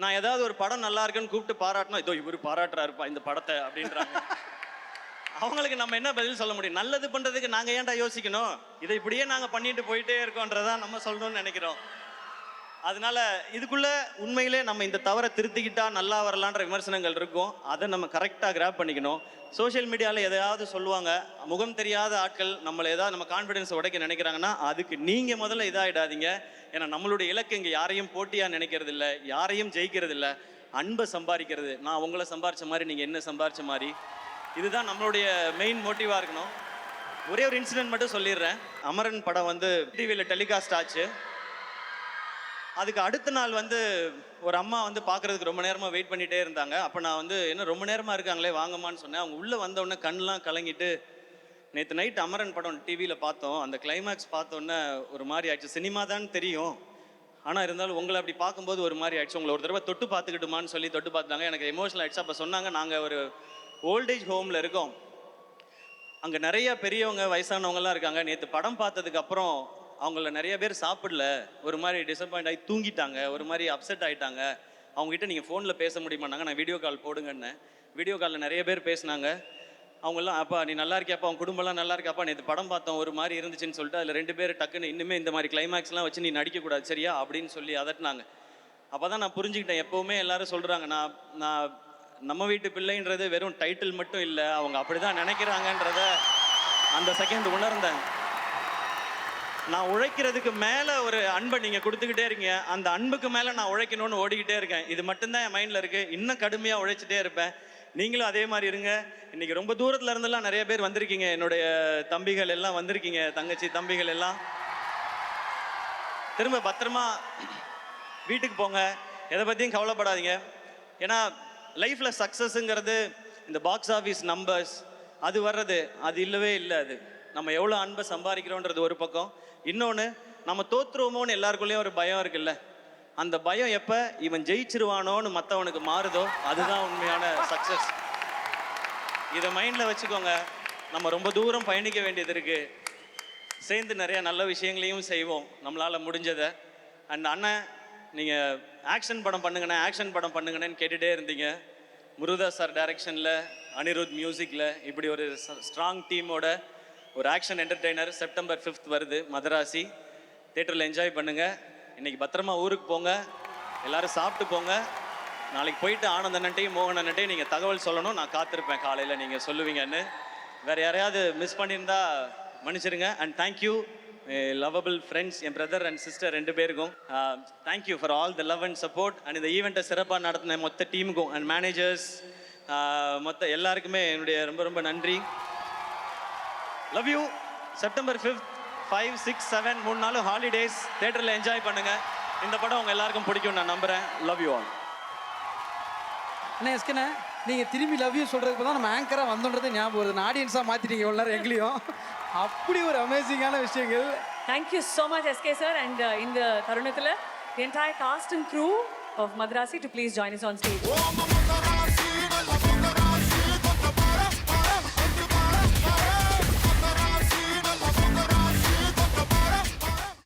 நான் ஏதாவது ஒரு படம் நல்லா இருக்குன்னு கூப்பிட்டு பாராட்டினா, இதோ இவர் பாராட்டுறாருப்பா இந்த படத்தை அப்படின்றாங்க. அவங்களுக்கு நம்ம என்ன பதில் சொல்ல முடியும்? நல்லது பண்ணுறதுக்கு நாங்கள் ஏன்டா யோசிக்கணும்? இதை இப்படியே நாங்கள் பண்ணிட்டு போயிட்டே இருக்கோன்றதான் நம்ம சொல்லணும்னு நினைக்கிறோம். அதனால இதுக்குள்ள உண்மையிலே நம்ம இந்த தவறை திருத்திக்கிட்டா நல்லா வரலான்ற விமர்சனங்கள் இருக்கும். அதை நம்ம கரெக்டாக கிராப் பண்ணிக்கணும். சோஷியல் மீடியாவில் எதையாவது சொல்லுவாங்க, முகம் தெரியாத ஆட்கள் நம்மளை ஏதாவது நம்ம கான்ஃபிடென்ஸ் உடைக்க நினைக்கிறாங்கன்னா அதுக்கு நீங்கள் முதல்ல இதாகிடாதீங்க. ஏன்னா நம்மளுடைய இலக்கு இங்கே யாரையும் போட்டியாக நினைக்கிறது இல்லை, யாரையும் ஜெயிக்கிறது இல்லை, அன்பை சம்பாதிக்கிறது. நான் உங்களை சம்பாரித்த மாதிரி நீங்கள் என்ன சம்பாரித்த மாதிரி, இதுதான் நம்மளுடைய மெயின் மோட்டிவாக இருக்கணும். ஒரே ஒரு இன்சிடென்ட் மட்டும் சொல்லிடுறேன். அமரன் படம் வந்து டிவியில் டெலிகாஸ்ட் ஆச்சு. அதுக்கு அடுத்த நாள் வந்து ஒரு அம்மா வந்து பார்க்குறதுக்கு ரொம்ப நேரமாக வெயிட் பண்ணிகிட்டே இருந்தாங்க. அப்போ நான் வந்து என்ன ரொம்ப நேரமாக இருக்காங்களே வாங்கம்மான்னு சொன்னேன். அவங்க உள்ளே வந்தோடனே கண்ணெலாம் கலங்கிட்டு, நேற்று நைட் அமரன் படம் டிவியில் பார்த்தோம், அந்த கிளைமேக்ஸ் பார்த்தோன்னே ஒரு மாதிரி ஆயிடுச்சு. சினிமா தான் தெரியும், ஆனால் இருந்தாலும் உங்களை அப்படி பார்க்கும்போது ஒரு மாதிரி ஆயிடுச்சு. உங்களை ஒரு தடவை தொட்டு பார்த்துக்கிட்டுமான்னு சொல்லி தொட்டு பார்த்தாங்க. எனக்கு எமோஷனல் ஆயிடுச்சு. அப்போ சொன்னாங்க, நாங்கள் ஒரு ஓல்டேஜ் ஹோமில் இருக்கோம், அங்கே நிறைய பெரியவங்க வயசானவங்கலாம் இருக்காங்க. நேற்று படம் பார்த்ததுக்கப்புறம் அவங்கள நிறைய பேர் சாப்பிடல, ஒரு மாதிரி டிசப்பாயிண்ட் ஆகி தூங்கிட்டாங்க, ஒரு மாதிரி அப்செட் ஆகிட்டாங்க. அவங்ககிட்ட நீங்கள் ஃபோனில் பேச முடியுமான்னாங்க. நான் வீடியோ கால் போடுங்கன்னு. வீடியோ காலில் நிறைய பேர் பேசினாங்க. அவங்கெல்லாம், அப்பா நீ நல்லா இருக்கியாப்பா, அவங்க குடும்பம்லாம் நல்லா இருக்காப்பா, நேற்று படம் பார்த்தோம் ஒரு மாதிரி இருந்துச்சுன்னு சொல்லிட்டு அதில் 2 பேர் டக்குன்னு இன்னுமே இந்த மாதிரி கிளைமேக்ஸ்லாம் வச்சு நீ நடிக்கக்கூடாது சரியா அப்படின்னு சொல்லி அதட்டினாங்க. அப்போ தான் நான் புரிஞ்சுக்கிட்டேன். எப்போவுமே எல்லாரும் சொல்கிறாங்க, நான் நம்ம வீட்டு பிள்ளைன்றது வெறும் டைட்டில் மட்டும் இல்லை, அவங்க அப்படி தான் நினைக்கிறாங்கன்றத அந்த செகண்ட் உணர்ந்தேன். நான் உழைக்கிறதுக்கு மேலே ஒரு அன்பை நீங்கள் கொடுத்துக்கிட்டே இருக்கீங்க, அந்த அன்புக்கு மேலே நான் உழைக்கணும்னு ஓடிக்கிட்டே இருக்கேன். இது மட்டும்தான் என் மைண்டில் இருக்குது. இன்னும் கடுமையாக உழைச்சிட்டே இருப்பேன். நீங்களும் அதே மாதிரி இருங்க. இன்றைக்கி ரொம்ப தூரத்தில் இருந்தெல்லாம் நிறைய பேர் வந்திருக்கீங்க. என்னுடைய தம்பிகள் எல்லாம் வந்திருக்கீங்க, தங்கச்சி தம்பிகள் எல்லாம். திரும்ப பத்திரமா வீட்டுக்கு போங்க, எதை பற்றியும் கவலைப்படாதீங்க. ஏன்னா லைஃப்பில் சக்ஸஸ்ங்கிறது இந்த பாக்ஸ் ஆஃபீஸ் நம்பர்ஸ் அது வர்றது அது இல்லவே இல்லை. அது நம்ம எவ்வளோ அன்பை சம்பாதிக்கிறோன்றது ஒரு பக்கம். இன்னொன்று, நம்ம தோற்றுருவோமோன்னு எல்லாருக்குள்ளேயும் ஒரு பயம் இருக்குல்ல, அந்த பயம் எப்போ இவன் ஜெயிச்சிருவானோன்னு மற்றவனுக்கு மாறுதோ அதுதான் உண்மையான சக்ஸஸ். இதை மைண்டில் வச்சுக்கோங்க. நம்ம ரொம்ப தூரம் பயணிக்க வேண்டியது இருக்குது. சேர்ந்து நிறைய நல்ல விஷயங்களையும் செய்வோம் நம்மளால் முடிஞ்சதை. அண்ட் அண்ணன், நீங்கள் ஆக்ஷன் படம் பண்ணுங்கண்ணே, ஆக்ஷன் படம் பண்ணுங்கண்ணேன்னு கேட்டுகிட்டே இருந்தீங்க. முருகதாஸ் சார் டைரக்ஷனில், அனிருத் மியூசிக்கில் இப்படி ஒரு ஸ்ட்ராங் டீமோட ஒரு ஆக்ஷன் என்டர்டெய்னர் செப்டம்பர் 5 வருது. மதராசி தேட்டரில் என்ஜாய் பண்ணுங்கள். இன்றைக்கி பத்திரமா ஊருக்கு போங்க, எல்லோரும் சாப்பிட்டு போங்க. நாளைக்கு போயிட்டு ஆனந்த் அண்ணன்ட்டையும் மோகன் அண்ணன்ட்டையும் நீங்கள் தகவல் சொல்லணும். நான் காத்திருப்பேன் காலையில் நீங்கள் சொல்லுவீங்கன்னு. வேறு யாரையாவது மிஸ் பண்ணியிருந்தா மன்னிச்சிருங்க. And thank you lovable friends, N brother and sister 2 பேருக்கும் thank you for all the love and support. And இந்த ஈவெண்ட்டை சிறப்பாக நடத்தின மொத்த டீமுக்கும் அண்ட் மேனேஜர்ஸ் மொத்த எல்லாருக்குமே என்னுடைய ரொம்ப ரொம்ப நன்றி. Love you. செப்டம்பர் 5, 5, 6, 7 3 நாள் ஹாலிடேஸ் தேட்டரில் என்ஜாய் பண்ணுங்கள். இந்த படம் உங்கள் எல்லாருக்கும் பிடிக்கும் நான் நம்புகிறேன். Love you all. அண்ணா எஸ்கண்ணே, நீங்கள் திரும்பி லவ் யூ சொல்கிறதுக்கு தான் நம்ம ஆங்கராக வந்தோன்றது ஞாபகம் வருது. நான் ஆடியன்ஸாக மாற்றிட்டீங்க இவ்வளோ நேரம் எங்களையும். அப்படி ஒரு அமேசிங்கான விஷயங்கள். Thank you so much SK sir. And இந்த தருணத்தில் the entire cast and crew of Madrasi to please join us on stage.